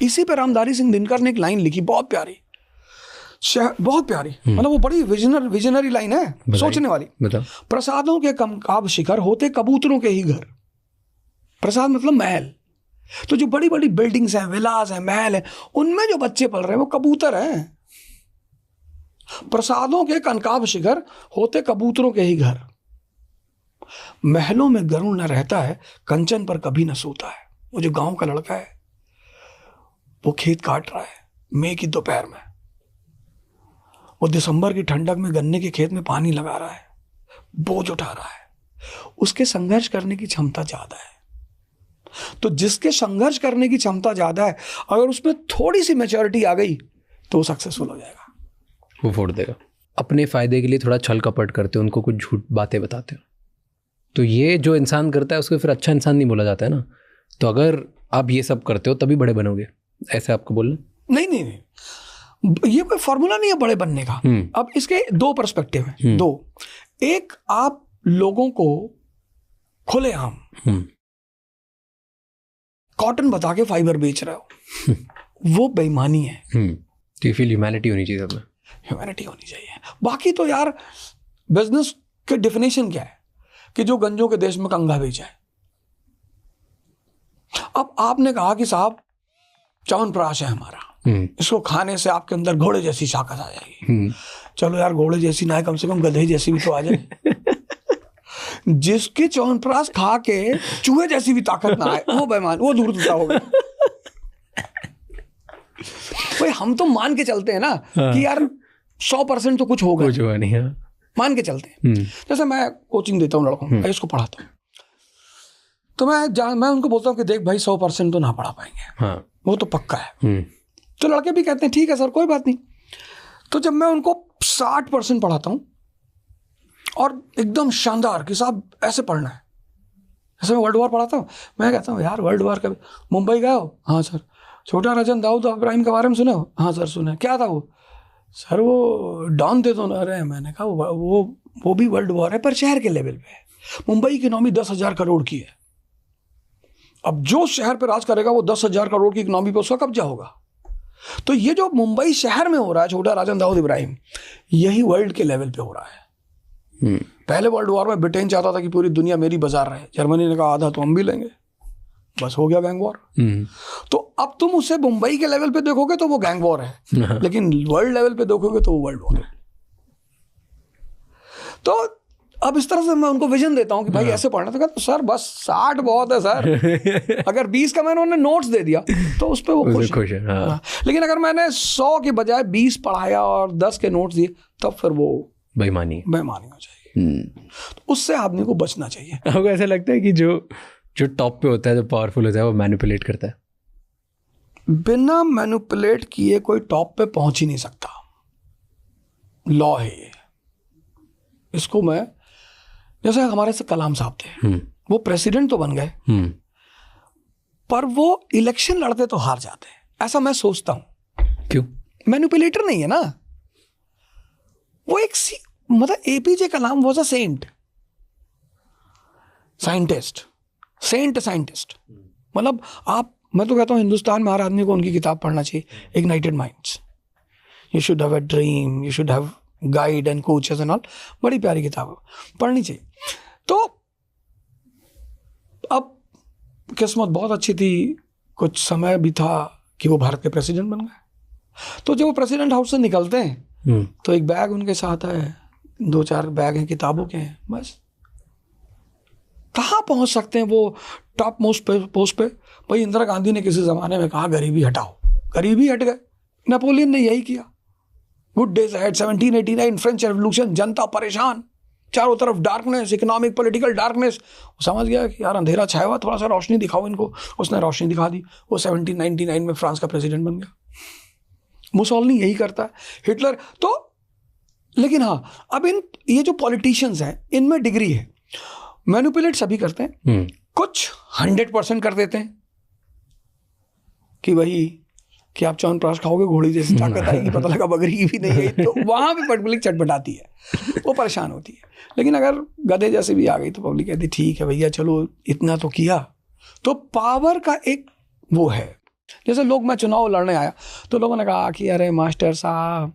इसी पे रामधारी सिंह दिनकर ने एक लाइन लिखी, बहुत प्यारी, बहुत प्यारी। मतलब वो बड़ी विजनरी लाइन है, सोचने वाली। प्रसादों के कमकाब शिखर होते कबूतरों के ही घर। प्रसाद मतलब महल। तो जो बड़ी बड़ी बिल्डिंग्स हैं, विलास हैं, महल हैं, उनमें जो बच्चे पल रहे हैं वो कबूतर हैं। प्रसादों के कनकाब शिखर होते कबूतरों के ही घर। महलों में गरुड़ न रहता है, कंचन पर कभी न सोता है। वो जो गांव का लड़का है वो खेत काट रहा है मई की दोपहर में, वो दिसंबर की ठंडक में गन्ने के खेत में पानी लगा रहा है, बोझ उठा रहा है। उसके संघर्ष करने की क्षमता ज्यादा है। तो जिसके संघर्ष करने की क्षमता ज्यादा है, अगर उसमें थोड़ी सी मैच्योरिटी आ गई तो वो सक्सेसफुल हो जाएगा, वो फोड़ देगा। अपने फायदे के लिए थोड़ा छल कपट करते हो, उनको कुछ झूठ बातें बताते हो, तो ये जो इंसान करता है उसको फिर अच्छा इंसान नहीं बोला जाता है ना। तो अगर आप ये सब करते हो तभी बड़े बनोगे, ऐसे आपको बोलना? नहीं, ये कोई फॉर्मूला नहीं है बड़े बनने का। अब इसके 2 पर्सपेक्टिव हैं। 2, एक, आप लोगों को खुलेआम कॉटन बता के फाइबर बेच रहे हो, वो बेईमानी है। तो फील ह्यूमैनिटी होनी चाहिए, सब में ह्यूमैनिटी होनी चाहिए। बाकी तो यार बिजनेस के डेफिनेशन क्या है कि जो गंजों के देश में कंघा बेचा है। अब आपने कहा कि साहब च्यवनप्राश है हमारा, इसको खाने से आपके अंदर घोड़े जैसी ताकत आ जाएगी। चलो यार, घोड़े जैसी ना, कम से कम गधे जैसी भी तो आ जाए। जिसके च्यवनप्राश खा के चूहे जैसी भी ताकत ना आए, वो बेईमान, वो धूर्तता हो गई। भाई हम तो मान के चलते हैं ना कि यार 100% तो कुछ होगा, कुछ हुआ नहीं है, मान के चलते हैं। जैसे मैं कोचिंग देता हूँ लड़कों को, इसको पढ़ाता हूँ, तो मैं उनको बोलता हूँ कि देख भाई 100% तो ना पढ़ा पाएंगे, वो तो पक्का है। तो लड़के भी कहते हैं ठीक है सर, कोई बात नहीं। तो जब मैं उनको 60% पढ़ाता हूँ और एकदम शानदार कि साहब ऐसे पढ़ना है, जैसे मैं वर्ल्ड वॉर पढ़ाता हूँ, मैं कहता हूँ यार वर्ल्ड वॉर कभी मुंबई गए हो? हाँ सर। छोटा राजन दाऊद इब्राहिम के बारे में सुने हो? हाँ सर सुने। क्या था वो? सर वो डॉन थे तो ना रहे। मैंने कहा वो भी वर्ल्ड वॉर है पर शहर के लेवल पे। मुंबई की इकोनॉमी 10,000 करोड़ की है। अब जो शहर पे राज करेगा वो 10,000 करोड़ की इकोनॉमी पे उसका कब्जा होगा। तो ये जो मुंबई शहर में हो रहा है छोटा राजन दाऊद इब्राहिम, यही वर्ल्ड के लेवल पे हो रहा है। पहले वर्ल्ड वॉर में ब्रिटेन चाहता था कि पूरी दुनिया मेरी बाजार रहे, जर्मनी ने कहा आधा तो हम भी लेंगे, बस हो गया गैंग वॉर। तो अब तुम उसे मुंबई के लेवल पे देखोगे तो वो गैंग वॉर है, लेकिन वर्ल्ड लेवल पे देखोगे तो वो वर्ल्ड वॉर है। तो अब इस तरह से मैं उनको विजन देता हूं कि भाई ऐसे पढ़ना, तो कहते सर बस 60 बहुत है सर। अगर 20 का मैंने उन्हें नोट्स दे दिया तो उस पर वो खुश है। हाँ। लेकिन अगर मैंने 100 के बजाय 20 पढ़ाया और 10 के नोट्स दिए, तब फिर वो बेईमानी हो जाएगी। तो उससे आदमी को बचना चाहिए। आपको ऐसा लगता है कि जो टॉप पे होता है, जो पावरफुल होता है, वो मैनिपुलेट करता है? बिना मैनिपुलेट किए कोई टॉप पे पहुंच ही नहीं सकता, लॉ है ये। इसको मैं, जैसे हमारे से कलाम साहब थे, वो प्रेसिडेंट तो बन गए, पर वो इलेक्शन लड़ते तो हार जाते हैं, ऐसा मैं सोचता हूं। क्यों? मैनिपुलेटर नहीं है ना वो। एक मतलब APJ Kalam was a scientist. मतलब मैं तो कहता हूं हिंदुस्तान में हर आदमी को उनकी किताब पढ़ना चाहिए, ignited minds. You should have a dream, you should have guide and coaches and all. बड़ी प्यारी किताब है, पढ़नी चाहिए। तो अब किस्मत बहुत अच्छी थी, कुछ समय भी था कि वो भारत के प्रेसिडेंट बन गए। तो जब वो प्रेसिडेंट हाउस से निकलते हैं तो एक बैग उनके साथ है, 2-4 बैग हैं किताबों के हैं, बस। कहाँ पहुंच सकते हैं वो टॉप मोस्ट पोस्ट पे? भाई इंदिरा गांधी ने किसी जमाने में कहा गरीबी हटाओ, गरीबी हट गए। नेपोलियन ने यही किया। Good days ahead, 1789, French revolution, जनता परेशान, चारों तरफ डार्कनेस, इकोनॉमिक पॉलिटिकल डार्कनेस। समझ गया कि यार अंधेरा छाया हुआ, थोड़ा सा रोशनी दिखाओ इनको। उसने रोशनी दिखा दी, वो 1799 में फ्रांस का प्रेसिडेंट बन गया। मुसोलिनी यही करता है, हिटलर तो। लेकिन हाँ, अब ये जो पॉलिटिशियंस हैं, इनमें डिग्री है। मैनिपुलेट सभी करते हैं, कुछ 100% कर देते हैं कि वही कि आप च्यवनप्राश खाओगे घोड़ी जैसी ताकत आएगी, पता लगा बकरी भी नहीं है, तो वहां भी पब्लिक चटपटाती है, वो परेशान होती है। लेकिन अगर गधे जैसे भी आ गई तो पब्लिक कहती ठीक है भैया चलो इतना तो किया। तो पावर का एक वो है। जैसे लोग, मैं चुनाव लड़ने आया तो लोगों ने कहा कि अरे मास्टर साहब,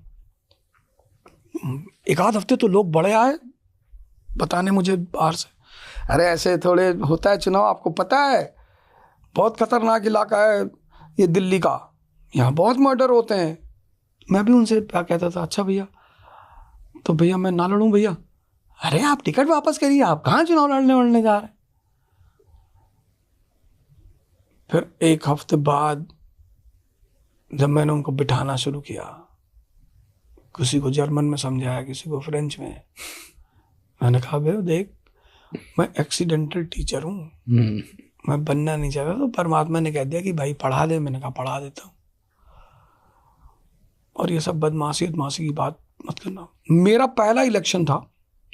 एक आध हफ्ते तो लोग बड़े आए बताने मुझे बाहर से, अरे ऐसे थोड़े होता है चुनाव, आपको पता है बहुत खतरनाक इलाका है ये दिल्ली का, यहाँ बहुत मर्डर होते हैं। मैं भी उनसे क्या कहता था, अच्छा भैया तो भैया मैं ना लड़ूं भैया। अरे आप टिकट वापस करिए, आप कहाँ चुनाव लड़ने जा रहे हैं। फिर एक हफ्ते बाद जब मैंने उनको बिठाना शुरू किया, किसी को जर्मन में समझाया, किसी को फ्रेंच में, मैंने कहा भैया देख मैं एक्सीडेंटल टीचर हूँ, मैं बनना नहीं चाहता। तो परमात्मा ने कह दिया कि भाई पढ़ा दे, मैंने कहा पढ़ा देता हूँ। और ये सब बदमाशी की बात मत करना। मेरा पहला इलेक्शन था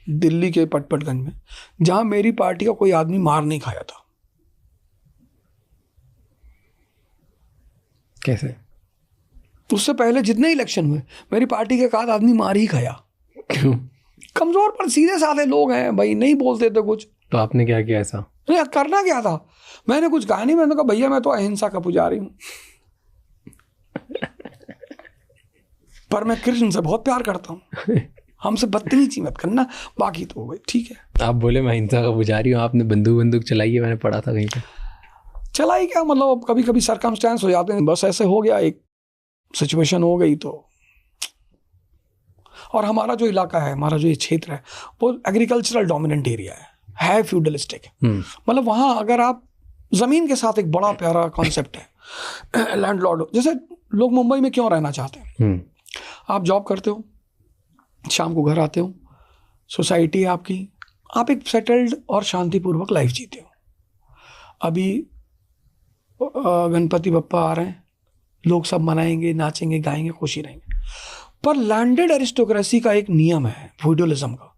दिल्ली के पटपटगंज में, जहां मेरी पार्टी का कोई आदमी मार नहीं खाया था। कैसे? उससे पहले जितने इलेक्शन हुए मेरी पार्टी के एक आध आदमी मार ही खाया। क्यों? कमजोर पर सीधे साधे लोग हैं भाई, नहीं बोलते थे कुछ। तो आपने क्या किया ऐसा? नहीं, करना क्या था, मैंने कुछ कहा नहीं। मैंने कहा भैया मैं तो अहिंसा का पुजारी हूँ, पर मैं कृष्ण से बहुत प्यार करता हूँ, हमसे बदतमीजी मत करना, बाकी तो भाई ठीक है। आप बोले मैं अहिंसा का पुजारी हूँ, आपने बंदूक चलाई है, मैंने पढ़ा था कहीं पे। चलाई क्या मतलब, अब कभी कभी सरकमस्टेंस हो जाते हैं, बस ऐसे हो गया, एक सिचुएशन हो गई तो। और हमारा जो इलाका है, हमारा जो ये क्षेत्र है, वो एग्रीकल्चरल डोमिनेंट एरिया है फ्यूडलिस्टिक। मतलब वहाँ अगर आप जमीन के साथ, एक बड़ा प्यारा कॉन्सेप्ट है लैंडलॉर्ड। जैसे लोग मुंबई में क्यों रहना चाहते हैं, आप जॉब करते हो, शाम को घर आते हो, सोसाइटी है आपकी, आप एक सेटल्ड और शांतिपूर्वक लाइफ जीते हो। अभी गणपति बप्पा आ रहे हैं, लोग सब मनाएंगे, नाचेंगे, गाएंगे, खुशी रहेंगे। पर लैंडेड एरिस्टोक्रेसी का एक नियम है फ्यूडलिज्म का,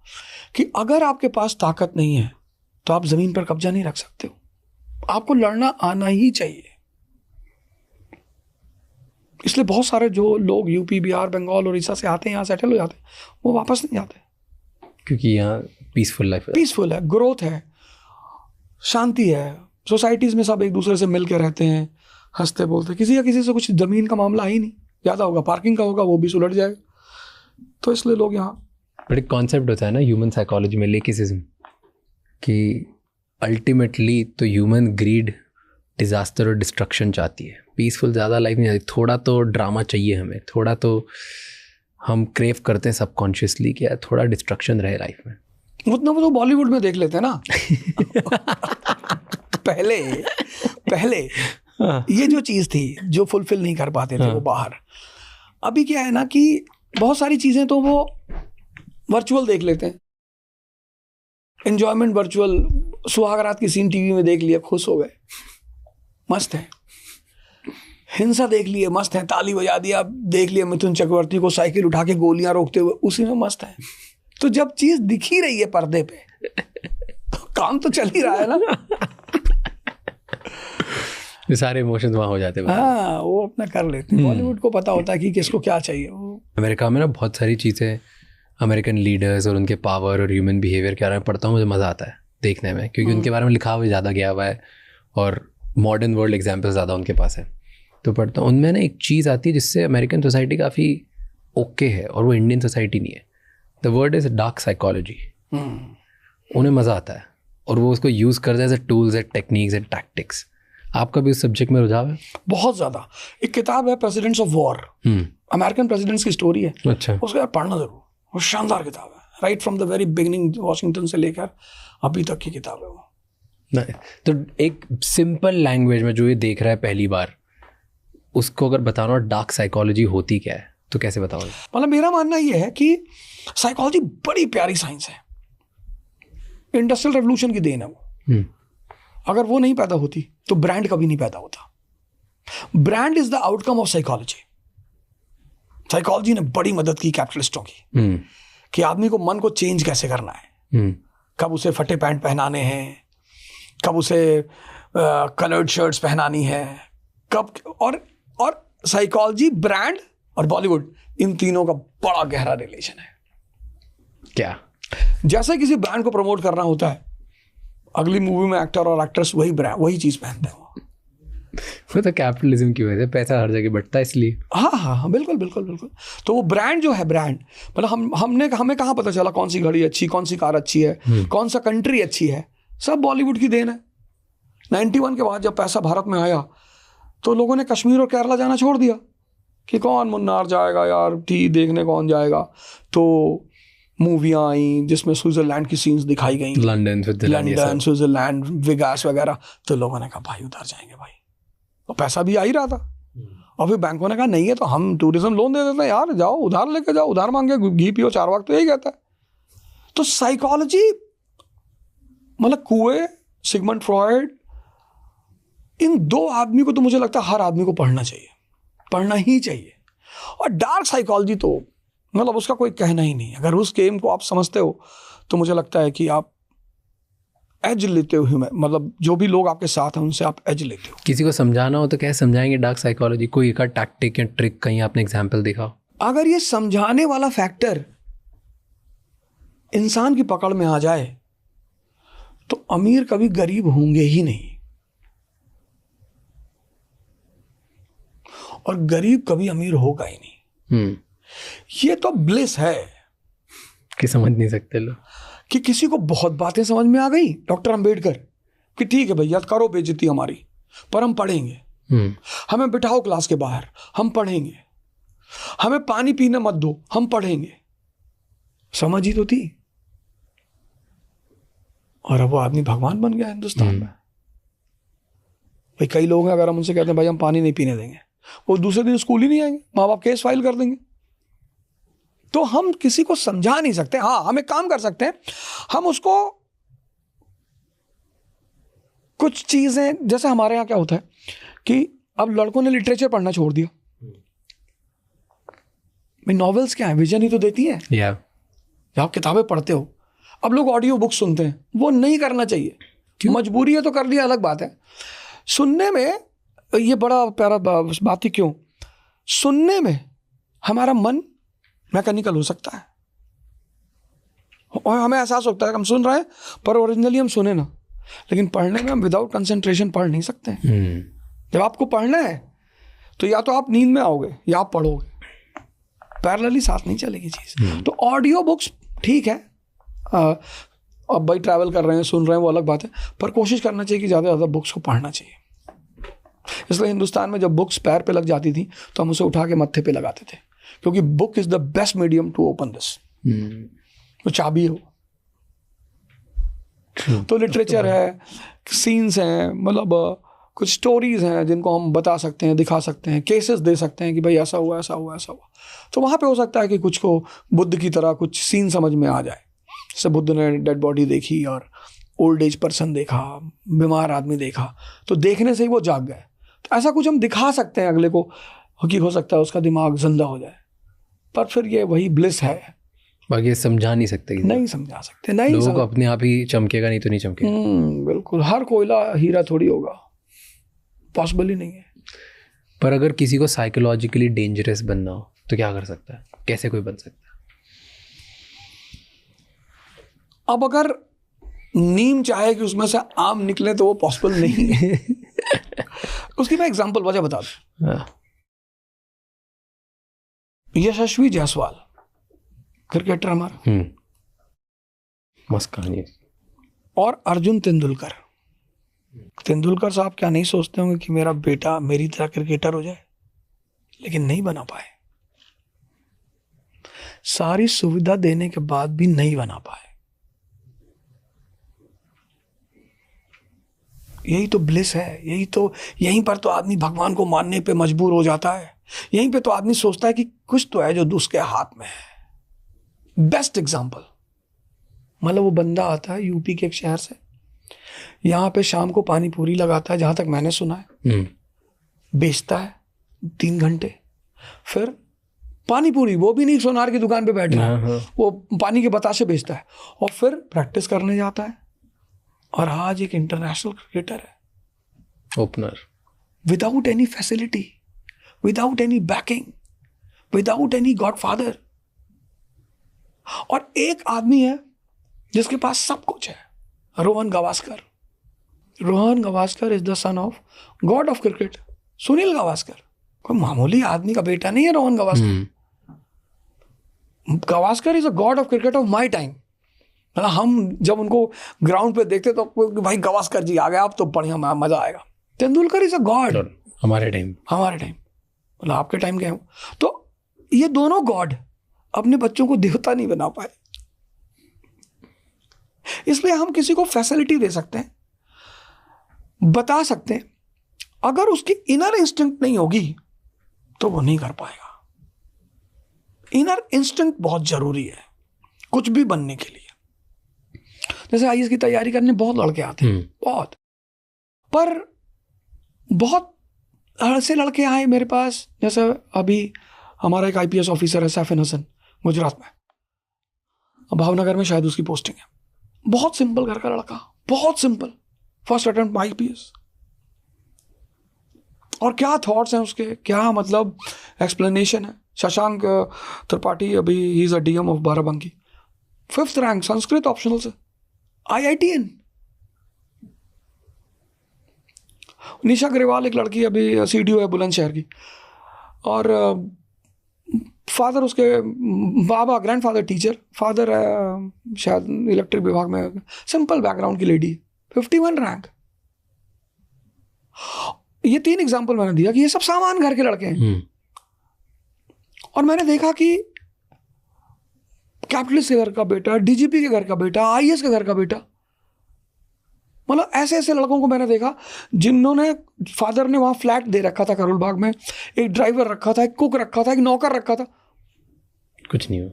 कि अगर आपके पास ताकत नहीं है तो आप जमीन पर कब्जा नहीं रख सकते हो, आपको लड़ना आना ही चाहिए। इसलिए बहुत सारे जो लोग यूपी, बिहार, बंगाल, उड़ीसा से आते हैं, यहाँ सेटल हो जाते हैं, वो वापस नहीं जाते, क्योंकि यहाँ पीसफुल लाइफ है, पीसफुल है, ग्रोथ है, शांति है, सोसाइटीज में सब एक दूसरे से मिल के रहते हैं, हंसते बोलते। किसी या किसी से कुछ जमीन का मामला ही नहीं, ज़्यादा होगा पार्किंग का होगा, वो भी सुलझ जाएगा। तो इसलिए लोग यहाँ, बट एक कॉन्सेप्ट होता है ना ह्यूमन साइकोलॉजी में, लेकिसिज्म, कि अल्टीमेटली तो ह्यूमन ग्रीड डिज़ास्टर और डिस्ट्रक्शन चाहती है, पीसफुल ज़्यादा लाइफ नहीं चाहती। थोड़ा तो ड्रामा चाहिए हमें, थोड़ा तो हम क्रेव करते हैं सबकॉन्शियसली कि यार थोड़ा डिस्ट्रक्शन रहे लाइफ में। उतना वो तो बॉलीवुड में देख लेते हैं ना। पहले ये जो चीज़ थी जो फुलफिल नहीं कर पाते थे वो बाहर, अभी क्या है ना कि बहुत सारी चीज़ें तो वो वर्चुअल देख लेते हैं, एंजॉयमेंट वर्चुअल। सुहागरात की सीन टीवी में देख लिया, खुश हो गए, मस्त है। हिंसा देख लिए, मस्त है, ताली बजा दिया, देख लिया मिथुन चक्रवर्ती को साइकिल उठा के गोलियां रोकते हुए, उसी में मस्त है। तो जब चीज दिख ही रही है पर्दे पे तो काम तो चल ही रहा है ना। सारे इमोशंस वहाँ हो जाते हैं। हाँ, वो अपना कर लेते हैं। बॉलीवुड को पता होता है कि किसको क्या चाहिए। अमेरिका में ना बहुत सारी चीज़ें, अमेरिकन लीडर्स और उनके पावर और ह्यूमन बिहेवियर के बारे में पढ़ता हूँ, मुझे मज़ा आता है देखने में, क्योंकि उनके बारे में लिखा हुआ ज़्यादा गया हुआ है और मॉडर्न वर्ल्ड एग्जाम्पल ज़्यादा उनके पास है, तो पढ़ता हूँ। उनमें ना एक चीज़ आती है जिससे अमेरिकन सोसाइटी काफ़ी ओके है और वो इंडियन सोसाइटी नहीं है। The word is dark psychology. उन्हें मज़ा आता है और वो उसको यूज़ करते हैं as a tools, as techniques, as tactics. आपका भी उस सब्जेक्ट में रुझाव है? बहुत ज़्यादा। एक किताब है presidents of war, American presidents की स्टोरी है। अच्छा, उसको यार पढ़ना जरूर, वो शानदार किताब है। Right from the very beginning, Washington से लेकर अभी तक की किताब है वो। नहीं, तो एक सिंपल लैंग्वेज में जो ये देख रहा है पहली बार, उसको अगर बताना डार्क साइकोलॉजी होती क्या है तो कैसे बताओगे? मतलब मेरा मानना ये है कि साइकोलॉजी बड़ी प्यारी साइंस है, इंडस्ट्रियल रेवोल्यूशन की देन है वो। अगर वो नहीं पैदा होती तो ब्रांड कभी नहीं पैदा होता। Brand is the outcome of psychology. Psychology ने बड़ी मदद की कैपिटलिस्टों की कि आदमी को मन को चेंज कैसे करना है, कब उसे फटे पैंट पहनाने हैं, कब उसे कलर्ड शर्ट्स पहनानी है, कब। और साइकोलॉजी, ब्रांड और बॉलीवुड, इन तीनों का बड़ा गहरा रिलेशन है। क्या? जैसे किसी ब्रांड को प्रमोट करना होता है, अगली मूवी में एक्टर और एक्ट्रेस वही चीज पहनते हैं। वो तो कैपिटलिज्म की वजह से पैसा हर जगह बढ़ता है इसलिए। हाँ, बिल्कुल। तो वो ब्रांड जो है, ब्रांड मतलब हमें कहाँ पता चला कौन सी घड़ी अच्छी, कौन सी कार अच्छी है, कौन सा कंट्री अच्छी है, सब बॉलीवुड की देन है। 91 के बाद जब पैसा भारत में आया तो लोगों ने कश्मीर और केरला जाना छोड़ दिया कि कौन मुन्नार जाएगा यार, टी देखने कौन जाएगा। तो मूवियाँ आई जिसमें स्विट्जरलैंड की सीन्स दिखाई गई, लंदन, स्विट्जरलैंड, वेगास वगैरह। तो लोगों ने कहा भाई उधर जाएंगे भाई, और पैसा भी आ ही रहा था। और फिर बैंकों ने कहा नहीं है तो हम टूरिज्म लोन दे देते हैं यार, जाओ उधार लेके जाओ, उधार मांगे घी पियो 4 वक्त, तो यही कहता है। तो साइकोलॉजी मतलब कुएं, सिगमंड फ्रॉयड, इन 2 आदमी को तो मुझे लगता है हर आदमी को पढ़ना चाहिए, पढ़ना ही चाहिए। और डार्क साइकोलॉजी तो मतलब उसका कोई कहना ही नहीं। अगर उस गेम को आप समझते हो तो मुझे लगता है कि आप एज लेते हो, मतलब जो भी लोग आपके साथ हैं उनसे आप एज लेते हो। किसी को समझाना हो तो कैसे समझाएंगे डार्क साइकोलॉजी? कोई एक टैक्टिक या ट्रिक कहीं आपने एग्जाम्पल देखा? अगर ये समझाने वाला फैक्टर इंसान की पकड़ में आ जाए तो अमीर कभी गरीब होंगे ही नहीं, और गरीब कभी अमीर होगा ही नहीं। ये तो ब्लिस है कि समझ नहीं सकते लोग कि किसी को बहुत बातें समझ में आ गई, डॉक्टर अंबेडकर, कि ठीक है भैया करो बेइज्जती हमारी, पर हम पढ़ेंगे, हमें बिठाओ क्लास के बाहर, हम पढ़ेंगे, हमें पानी पीने मत दो, हम पढ़ेंगे। समझ ही तो थी। और अब वो आदमी भगवान बन गया हिंदुस्तान में। भाई कई लोग हैं, अगर हम उनसे कहते हैं भाई हम पानी नहीं पीने देंगे, वो दूसरे दिन स्कूल ही नहीं आएंगे, माँ बाप केस फाइल कर देंगे। तो हम किसी को समझा नहीं सकते। हाँ, हम एक काम कर सकते हैं, हम उसको कुछ चीजें, जैसे हमारे यहाँ क्या होता है कि अब लड़कों ने लिटरेचर पढ़ना छोड़ दिया। भाई नॉवेल्स क्या है, विजन ही तो देती है। जब आप किताबें पढ़ते हो, अब लोग ऑडियो बुक सुनते हैं, वो नहीं करना चाहिए। मजबूरी है तो कर लिया, अलग बात है। सुनने में ये बड़ा प्यारा बात ही, क्यों सुनने में हमारा मन मैकेनिकल हो सकता है और हमें एहसास होता है कि हम सुन रहे हैं, पर ओरिजिनली हम सुने ना। लेकिन पढ़ने में हम विदाउट कंसंट्रेशन पढ़ नहीं सकते। जब आपको पढ़ना है तो या तो आप नींद में आओगे या आप पढ़ोगे, पैरेलली साथ नहीं चलेगी चीज़। तो ऑडियो बुक्स ठीक है, अब भाई ट्रैवल कर रहे हैं सुन रहे हैं, वो अलग बात है, पर कोशिश करना चाहिए कि ज़्यादा से ज़्यादा बुक्स को पढ़ना चाहिए। इसलिए हिंदुस्तान में जब बुक्स पैर पे लग जाती थी तो हम उसे उठा के मत्थे पे लगाते थे, क्योंकि book is the best medium to open this. तो चाबी हो। तो लिटरेचर है, सीन्स हैं, मतलब कुछ स्टोरीज हैं जिनको हम बता सकते हैं, दिखा सकते हैं, केसेस दे सकते हैं कि भाई ऐसा हुआ, ऐसा हुआ, ऐसा हुआ। तो वहाँ पे हो सकता है कि कुछ को बुद्ध की तरह कुछ सीन समझ में आ जाए। जैसे बुद्ध ने डेड बॉडी देखी और ओल्ड एज पर्सन देखा, बीमार आदमी देखा, तो देखने से ही वो जाग गए। तो ऐसा कुछ हम दिखा सकते हैं अगले को कि हो सकता है उसका दिमाग जिंदा हो जाए, पर फिर ये वही ब्लिस है। बाकी समझा नहीं सकते, नहीं समझा सकते, नहीं लोगों को अपने आप ही चमकेगा, नहीं तो नहीं चमकेगा। बिल्कुल, हर कोयला हीरा थोड़ी होगा, पॉसिबल ही नहीं है। पर अगर किसी को साइकोलॉजिकली डेंजरस बनना हो तो क्या कर सकता है, कैसे कोई बन सकता है? अब अगर नीम चाहे कि उसमें से आम निकले तो वो पॉसिबल नहीं है। उसकी मैं एग्जांपल वजह बता दूं। यशस्वी जायसवाल क्रिकेटर हमारा, मस्त कहानी। और अर्जुन तेंदुलकर। तेंदुलकर साहब क्या नहीं सोचते होंगे कि मेरा बेटा मेरी तरह क्रिकेटर हो जाए, लेकिन नहीं बना पाए। सारी सुविधा देने के बाद भी नहीं बना पाए। यही तो ब्लिस है, यहीं पर तो आदमी भगवान को मानने पे मजबूर हो जाता है। यहीं पे तो आदमी सोचता है कि कुछ तो है जो उसके हाथ में है। बेस्ट एग्जांपल, मतलब वो बंदा आता है यूपी के एक शहर से, यहाँ पे शाम को पानी पूरी लगाता है, जहां तक मैंने सुना है, बेचता है 3 घंटे, फिर पानी पूरी, वो भी नहीं सोनार की दुकान पे बैठ रहा है, वो पानी के बताशे बेचता है, और फिर प्रैक्टिस करने जाता है। और आज एक इंटरनेशनल क्रिकेटर है, opener, without any facility, without any banking, without any godfather. और एक आदमी है जिसके पास सब कुछ है, Rohan Gavaskar. Rohan Gavaskar is the son of God of cricket, Sunil Gavaskar. कोई मामूली आदमी का बेटा नहीं है Rohan Gavaskar. Gavaskar is a God of cricket of my time. मतलब हम जब उनको ग्राउंड पे देखते तो भाई गावस्कर जी आ गए, अब तो बढ़िया मजा आएगा। तेंदुलकर इज अ गॉड हमारे टाइम, मतलब आपके टाइम के हैं। तो ये दोनों गॉड अपने बच्चों को देवता नहीं बना पाए। इसलिए हम किसी को फैसिलिटी दे सकते हैं, बता सकते हैं, अगर उसकी इनर इंस्टिंक्ट नहीं होगी तो वो नहीं कर पाएगा। इनर इंस्टिंक्ट बहुत जरूरी है कुछ भी बनने के लिए। जैसे आईएएस की तैयारी करने बहुत लड़के आते हैं, बहुत, पर बहुत ऐसे लड़के आए मेरे पास, जैसे अभी हमारा एक आईपीएस ऑफिसर है सैफिन हसन, गुजरात में, भावनगर में शायद उसकी पोस्टिंग है। बहुत सिंपल घर का लड़का, बहुत सिंपल, फर्स्ट अटेम्प्ट आईपीएस। और क्या थॉट्स हैं उसके, क्या मतलब एक्सप्लेनेशन है। शशांक त्रिपाठी, अभी he is a DM of Barabanki, 5th rank Sanskrit optional से, IITN। निशा ग्रेवाल एक लड़की अभी सीडीओ है बुलंदशहर की, और फादर उसके, बाबा ग्रैंडफादर टीचर, फादर शायद इलेक्ट्रिक विभाग में, सिंपल बैकग्राउंड की लेडी, 51 रैंक। ये 3 एग्जाम्पल मैंने दिया कि ये सब सामान्य घर के लड़के हैं। और मैंने देखा कि कैपिटलिस्ट के घर का बेटा, डीजीपी के घर का बेटा, आईएएस के घर का बेटा, मतलब ऐसे ऐसे लड़कों को मैंने देखा जिन्होंने, फादर ने वहां फ्लैट दे रखा था करोल बाग में, एक ड्राइवर रखा था, एक कुक रखा था, एक नौकर रखा था, कुछ नहीं हो।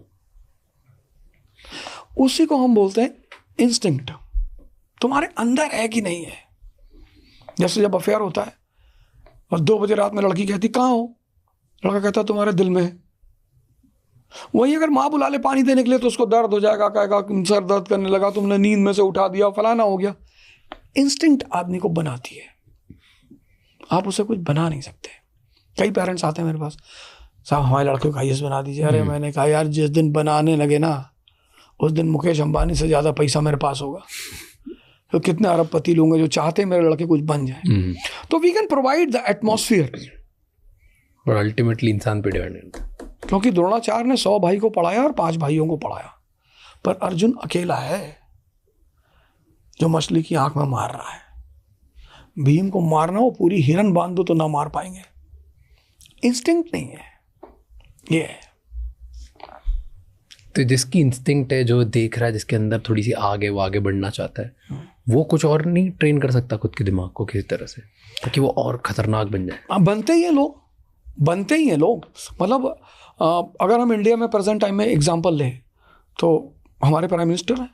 उसी को हम बोलते हैं इंस्टिंक्ट। तुम्हारे अंदर है कि नहीं है। जैसे जब अफेयर होता है और 2 बजे रात में लड़की कहती कहाँ हो, लड़का कहता तुम्हारे दिल में है। वही अगर माँ बुला ले पानी देने के लिए तो उसको दर्द हो जाएगा, कहेगा सर दर्द करने लगा, तुमने नींद में से उठा दिया, फलाना हो गया। इंस्टिंक्ट आदमी को बनाती है, आप उसे कुछ बना नहीं सकते। कई पेरेंट्स आते हैं मेरे पास, साहब हमारे लड़के को आईएएस बना दीजिए। अरे मैंने कहा यार जिस दिन बनाने लगे ना, उस दिन मुकेश अंबानी से ज़्यादा पैसा मेरे पास होगा। तो कितने अरबपति लोग हैं जो चाहते हैं मेरे लड़के कुछ बन जाए। तो we can provide the atmosphere, और अल्टीमेटली इंसान पे डिपेंडेंट। क्योंकि द्रोणाचार्य ने 100 भाई को पढ़ाया और 5 भाइयों को पढ़ाया, पर अर्जुन अकेला है जो मछली की आंख में मार रहा है। भीम को मारना हो, पूरी हिरन बांध दो तो ना मार पाएंगे। इंस्टिंक्ट नहीं है ये है। तो जिसकी इंस्टिंक्ट है, जो देख रहा है, जिसके अंदर थोड़ी सी आग है, वो आगे बढ़ना चाहता है, वो कुछ और नहीं ट्रेन कर सकता खुद के दिमाग को किसी तरह से ताकि वो और खतरनाक बन जाए? बनते ही हैं लोग, बनते ही हैं लोग। मतलब अगर हम इंडिया में प्रेजेंट टाइम में एग्जांपल लें तो हमारे प्राइम मिनिस्टर हैं।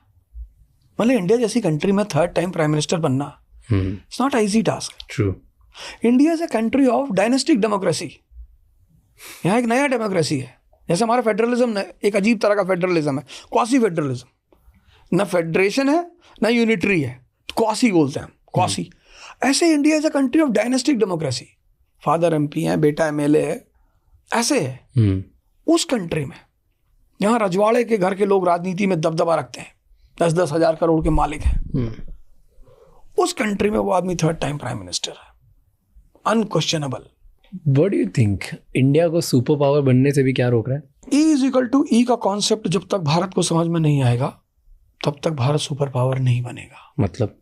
मतलब इंडिया जैसी कंट्री में 3rd टाइम प्राइम मिनिस्टर बनना it's not easy task. True. India is a country of dynastic democracy. यहाँ एक नया डेमोक्रेसी है। जैसे हमारा फेडरलिज्म एक अजीब तरह का फेडरलिज्म है, क्वासी फेडरलिज्म। ना फेडरेशन है ना यूनिटरी है, क्वासी बोलते हैं, क्वासी। ऐसे India is a country of dynastic democracy. Father MP है, बेटा MLA है, ऐसे है। उस कंट्री में यहाँ रजवाड़े के घर के लोग राजनीति में दबदबा रखते हैं, 10-10 हज़ार करोड़ के मालिक हैं। उस कंट्री में वो आदमी 3rd टाइम प्राइम मिनिस्टर है, unquestionable. What do you think, India को सुपर पावर बनने से भी क्या रोक रहा है? E का कॉन्सेप्ट जब तक भारत को समझ में नहीं आएगा तब तक भारत सुपर पावर नहीं बनेगा। मतलब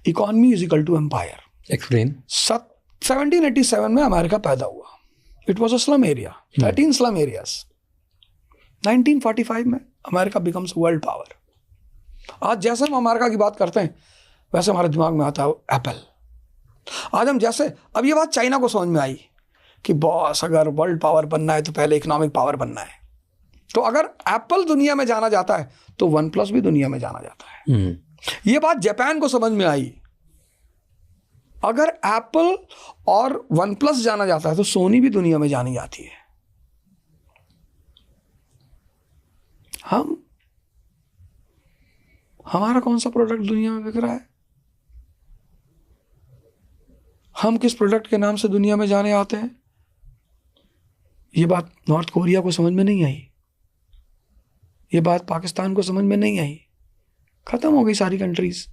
economy is equal to empire. Explain. 1787 में अमेरिका पैदा हुआ। It was a slum area, 13 slum areas. 1945 में अमेरिका बिकम्स वर्ल्ड पावर। आज जैसे हम अमेरिका की बात करते हैं वैसे हमारे दिमाग में आता है एप्पल। आज हम जैसे, अब ये बात चाइना को समझ में आई कि बॉस अगर वर्ल्ड पावर बनना है तो पहले इकोनॉमिक पावर बनना है। तो अगर एप्पल दुनिया में जाना जाता है तो OnePlus भी दुनिया में जाना जाता है। ये बात जापान को समझ में आई। अगर एप्पल और OnePlus जाना जाता है तो सोनी भी दुनिया में जानी जाती है। हमारा कौन सा प्रोडक्ट दुनिया में बिक रहा है? हम किस प्रोडक्ट के नाम से दुनिया में जाने आते हैं? ये बात नॉर्थ कोरिया को समझ में नहीं आई, ये बात पाकिस्तान को समझ में नहीं आई। खत्म हो गई सारी कंट्रीज।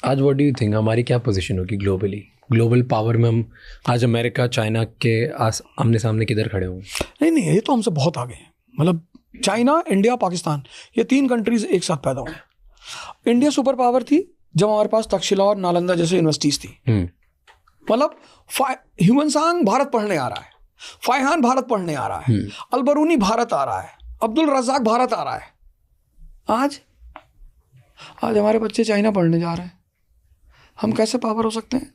आज व्हाट डू यू थिंक हमारी क्या पोजीशन होगी ग्लोबली? ग्लोबल पावर में हम आज अमेरिका चाइना के आमने सामने किधर खड़े होंगे? नहीं, ये तो हमसे बहुत आगे हैं। मतलब चाइना, इंडिया, पाकिस्तान, ये 3 कंट्रीज एक साथ पैदा हुए। इंडिया सुपर पावर थी जब हमारे पास तक्षशिला और नालंदा जैसे यूनिवर्सिटीज थी। मतलब ह्यूमनसांग भारत पढ़ने आ रहा है, फाइहान भारत पढ़ने आ रहा है, अलबरूनी भारत आ रहा है, अब्दुल रज़ाक भारत आ रहा है। आज हमारे बच्चे चाइना पढ़ने जा रहे हैं। हम कैसे पावर हो सकते हैं?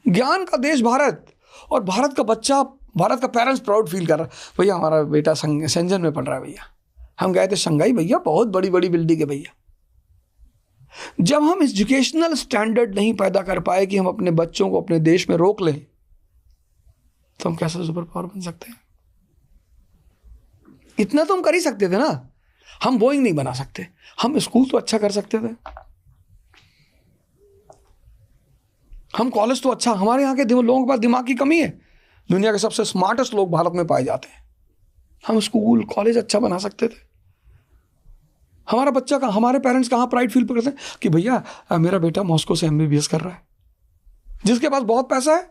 ज्ञान का देश भारत, और भारत का बच्चा, भारत का पेरेंट्स प्राउड फील कर रहा है, भैया हमारा बेटा शेंजन में पढ़ रहा है। भैया हम गए थे शंघाई, भैया बहुत बड़ी बड़ी बिल्डिंग है भैया। जब हम एजुकेशनल स्टैंडर्ड नहीं पैदा कर पाए कि हम अपने बच्चों को अपने देश में रोक लें तो हम कैसे सुपर पावर बन सकते हैं? इतना तो हम कर ही सकते थे ना। हम बोइंग नहीं बना सकते, हम स्कूल तो अच्छा कर सकते थे, हम कॉलेज तो अच्छा। हमारे यहाँ के लोगों के पास दिमाग की कमी है, दुनिया के सबसे स्मार्टेस्ट लोग भारत में पाए जाते हैं। हम स्कूल कॉलेज अच्छा बना सकते थे। हमारा बच्चा का, हमारे पेरेंट्स कहाँ प्राइड फील करते हैं कि भैया मेरा बेटा मॉस्को से MBBS कर रहा है। जिसके पास बहुत पैसा है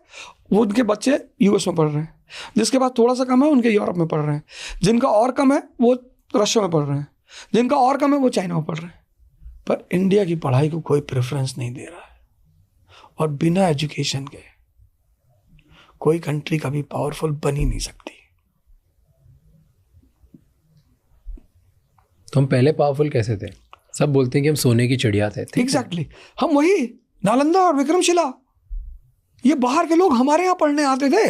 वो उनके बच्चे US में पढ़ रहे हैं, जिसके पास थोड़ा सा कम है उनके यूरोप में पढ़ रहे हैं, जिनका और कम है वो रशिया में पढ़ रहे हैं, जिनका और कम है वो चाइना में पढ़ रहे हैं। पर इंडिया की पढ़ाई को कोई प्रेफरेंस नहीं दे रहा है। और बिना एजुकेशन के कोई कंट्री कभी पावरफुल बन ही नहीं सकती। तो हम पहले पावरफुल कैसे थे? सब बोलते हैं कि हम सोने की चिड़िया थे। एग्जैक्टली हम वही नालंदा और विक्रमशिला, ये बाहर के लोग हमारे यहाँ पढ़ने आते थे।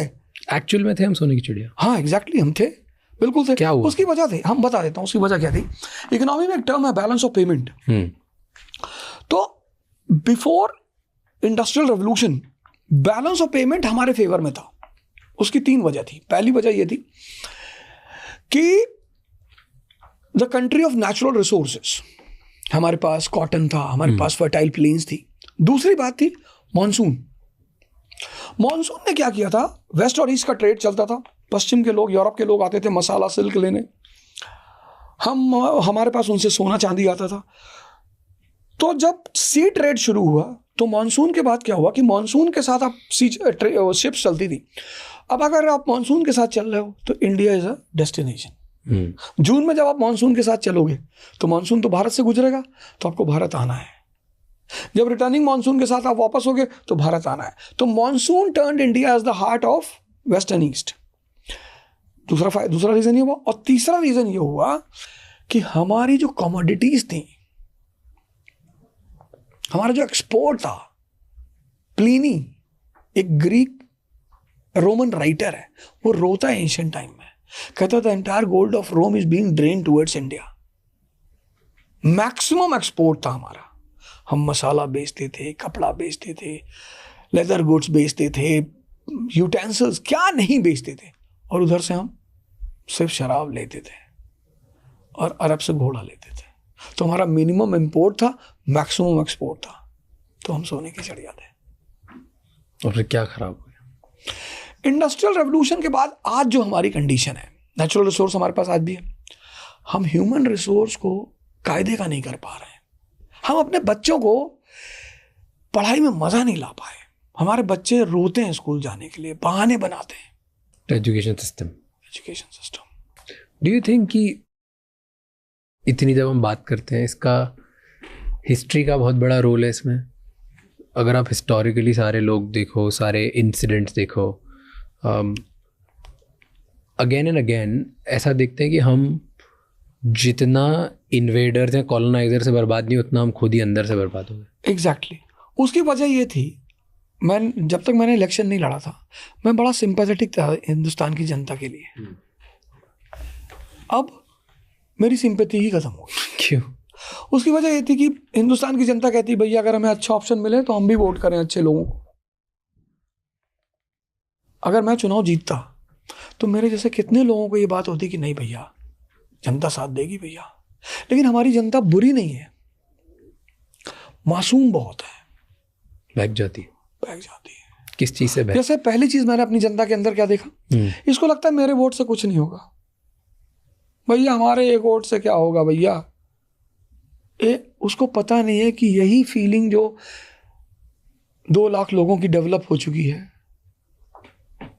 एक्चुअल में थे हम सोने की चिड़िया। हाँ एग्जैक्टली हम थे, बिल्कुल थे। क्या हुआ? उसकी वजह थी, हम बता देता हूँ उसकी वजह क्या थी। इकोनॉमी में एक टर्म है बैलेंस ऑफ पेमेंट। तो before industrial revolution balance of payment हमारे फेवर में था। उसकी 3 वजह थी। पहली वजह यह थी कि the country of natural resources, हमारे पास कॉटन था, हमारे पास फर्टाइल प्लेन्स थी। दूसरी बात थी मॉनसून। मॉनसून ने क्या किया था, वेस्ट और ईस्ट का ट्रेड चलता था। पश्चिम के लोग, यूरोप के लोग आते थे मसाला सिल्क लेने, हमारे पास उनसे सोना चांदी आता था। तो जब सी ट्रेड शुरू हुआ तो मॉनसून के बाद क्या हुआ कि मॉनसून के साथ आप शिप्स चलती थी। अब अगर आप मॉनसून के साथ चल रहे हो तो इंडिया इज अ डेस्टिनेशन। जून में जब आप मॉनसून के साथ चलोगे तो मॉनसून तो भारत से गुजरेगा, तो आपको भारत आना है। जब रिटर्निंग मानसून के साथ आप वापस हो गए तो भारत आना है। तो monsoon turned India as the heart of west and east. दूसरा रीजन ये हुआ। और तीसरा रीजन ये हुआ कि हमारी जो कमोडिटीज थी, हमारा जो एक्सपोर्ट था, प्लीनी एक ग्रीक रोमन राइटर है, वो रोता है एंशिएंट टाइम में, कहता था entire gold of Rome is being drain towards India. Maximum export था हमारा। हम मसाला बेचते थे, कपड़ा बेचते थे, लेदर गुड्स बेचते थे, यूटेंसिल्स क्या नहीं बेचते थे, और उधर से हम सिर्फ शराब लेते थे और अरब से घोड़ा लेते थे। तो हमारा मिनिमम इंपोर्ट था, मैक्सिमम एक्सपोर्ट था। तो हम सोने की चिड़िया थे। और फिर क्या खराब हो गया? इंडस्ट्रियल रेवोल्यूशन के बाद आज जो हमारी कंडीशन है, नेचुरल रिसोर्स हमारे पास आज भी है, हम ह्यूमन रिसोर्स को कायदे का नहीं कर पा रहे हैं। हम अपने बच्चों को पढ़ाई में मजा नहीं ला पाए। हमारे बच्चे रोते हैं स्कूल जाने के लिए, बहाने बनाते हैं। Education system do you think कि इतनी जब हम बात करते हैं, इसका हिस्ट्री का बहुत बड़ा रोल है इसमें? अगर आप हिस्टोरिकली सारे लोग देखो, सारे इंसिडेंट्स देखो, अगेन एंड अगेन ऐसा देखते हैं कि हम जितना इन्वेडर्स या कॉलोनाइजर से बर्बाद नहीं, उतना हम खुद ही अंदर से बर्बाद हो गए। एग्जैक्टली। उसकी वजह ये थी, जब तक मैंने इलेक्शन नहीं लड़ा था, मैं बड़ा सिंपैथेटिक था हिंदुस्तान की जनता के लिए। अब मेरी सिंपैथी ही खत्म हो गई। क्यों? उसकी वजह ये थी कि हिंदुस्तान की जनता कहती भैया अगर हमें अच्छा ऑप्शन मिले तो हम भी वोट करें अच्छे लोगों को। अगर मैं चुनाव जीतता तो मेरे जैसे कितने लोगों को ये बात होती कि नहीं भैया जनता साथ देगी भैया। लेकिन हमारी जनता बुरी नहीं है, मासूम बहुत है, बहक जाती है। किस चीज से? जैसे पहली चीज मैंने अपनी जनता के अंदर क्या देखा, इसको लगता है मेरे वोट से कुछ नहीं होगा भैया, हमारे एक वोट से क्या होगा भैया। उसको पता नहीं है कि यही फीलिंग जो 2 लाख लोगों की डेवलप हो चुकी है,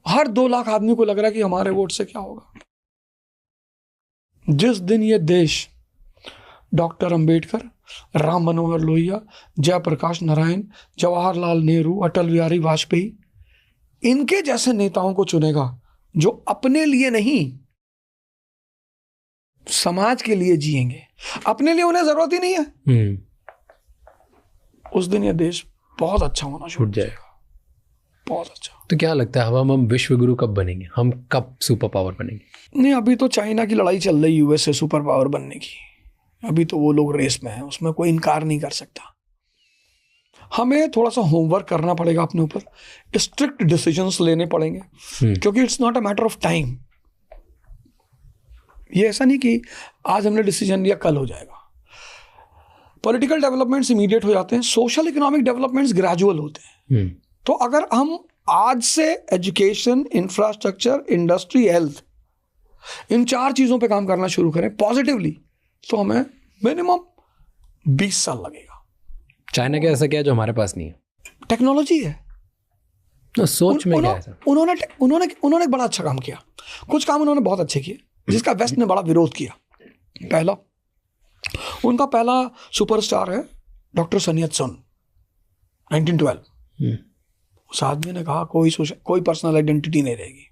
हर 2 लाख आदमी को लग रहा है कि हमारे वोट से क्या होगा। जिस दिन ये देश डॉक्टर अंबेडकर, राम मनोहर लोहिया, जयप्रकाश नारायण, जवाहरलाल नेहरू, अटल बिहारी वाजपेयी, इनके जैसे नेताओं को चुनेगा जो अपने लिए नहीं समाज के लिए जिएंगे, अपने लिए उन्हें जरूरत ही नहीं है, उस दिन ये देश बहुत अच्छा होना शुरू हो जाएगा, बहुत अच्छा। तो क्या लगता है हम विश्व गुरु कब बनेंगे? हम कब सुपर पावर बनेंगे? नहीं, अभी तो चाइना की लड़ाई चल रही है यूएस से सुपर पावर बनने की। अभी तो वो लोग रेस में हैं, उसमें कोई इनकार नहीं कर सकता। हमें थोड़ा सा होमवर्क करना पड़ेगा अपने ऊपर, स्ट्रिक्ट डिसीजंस लेने पड़ेंगे, क्योंकि it's not a matter of time. ये ऐसा नहीं कि आज हमने डिसीजन लिया कल हो जाएगा। पॉलिटिकल डेवलपमेंट्स इमीडिएट हो जाते हैं, सोशल इकोनॉमिक डेवलपमेंट्स ग्रेजुअल होते हैं। तो अगर हम आज से एजुकेशन, इंफ्रास्ट्रक्चर, इंडस्ट्री, हेल्थ, इन 4 चीजों पे काम करना शुरू करें पॉजिटिवली, तो हमें मिनिमम 20 साल लगेगा। चाइना का ऐसा क्या है जो हमारे पास नहीं है? टेक्नोलॉजी है। तो सोच में क्या है? उन्होंने एक बड़ा अच्छा काम किया। कुछ काम उन्होंने बहुत अच्छे किए जिसका वेस्ट ने बड़ा विरोध किया। पहला, उनका पहला सुपरस्टार है डॉक्टर सन यत-सेन, 1912। उस आदमी ने कहा कोई पर्सनल आइडेंटिटी नहीं रहेगी,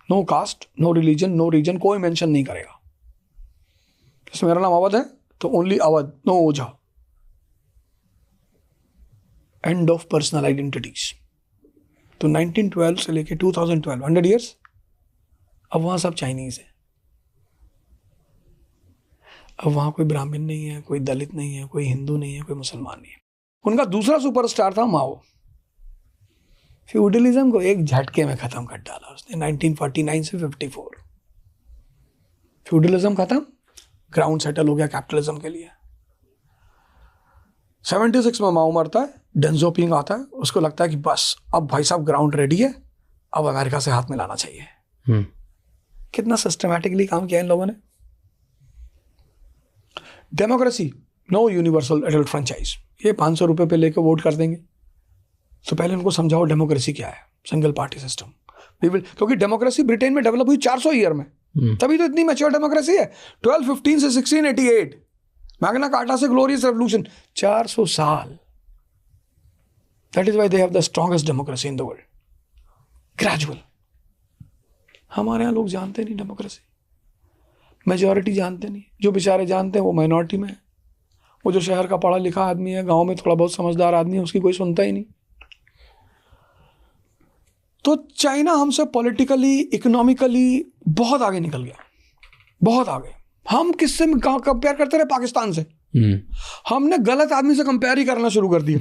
no caste, no religion, no region, कोई मेंशन नहीं करेगा। जैसे मेरा नाम अवध है तो only Awadh, no Ojha. End of personal identities. तो 1912 से लेके 2012, 100 ईयर्स, अब वहां सब चाइनीज है। अब वहां कोई ब्राह्मण नहीं है, कोई दलित नहीं है, कोई हिंदू नहीं है, कोई मुसलमान नहीं है। उनका दूसरा सुपरस्टार था माओ। फ्यूडलिज्म को एक झटके में खत्म कर डाला उसने 1949 से 54। फ्यूडलिज्म खत्म, ग्राउंड सेटल हो गया कैपिटलिज्म के लिए। 76 में माओ मरता है, डेंग ज़ियाओपिंग आता है, उसको लगता है कि बस अब भाई साहब ग्राउंड रेडी है, अब अमेरिका से हाथ मिलाना चाहिए। कितना सिस्टमैटिकली काम किया इन लोगों ने। Democracy, no universal adult franchise, ये 500 रुपए पे लेके वोट कर देंगे। तो पहले उनको समझाओ डेमोक्रेसी क्या है, सिंगल पार्टी सिस्टम। क्योंकि डेमोक्रेसी ब्रिटेन में डेवलप हुई 400 ईयर में, तभी तो इतनी मैच्योर डेमोक्रेसी है। 1215 से 1688, मैग्ना कार्टा से ग्लोरियस रेवोल्यूशन, 400 साल। That is why they have the strongest democracy in the world. Gradual. हमारे यहाँ लोग जानते नहीं डेमोक्रेसी, मेजॉरिटी जानते नहीं, जो बेचारे जानते हैं वो माइनॉरिटी में है, वो जो शहर का पढ़ा लिखा आदमी है, गांव में थोड़ा बहुत समझदार आदमी है, उसकी कोई सुनता ही नहीं। तो चाइना हमसे पॉलिटिकली, इकोनॉमिकली बहुत आगे निकल गया, बहुत आगे। हम किससे कंपेयर करते रहे? पाकिस्तान से। हमने गलत आदमी से कंपेयर ही करना शुरू कर दिया।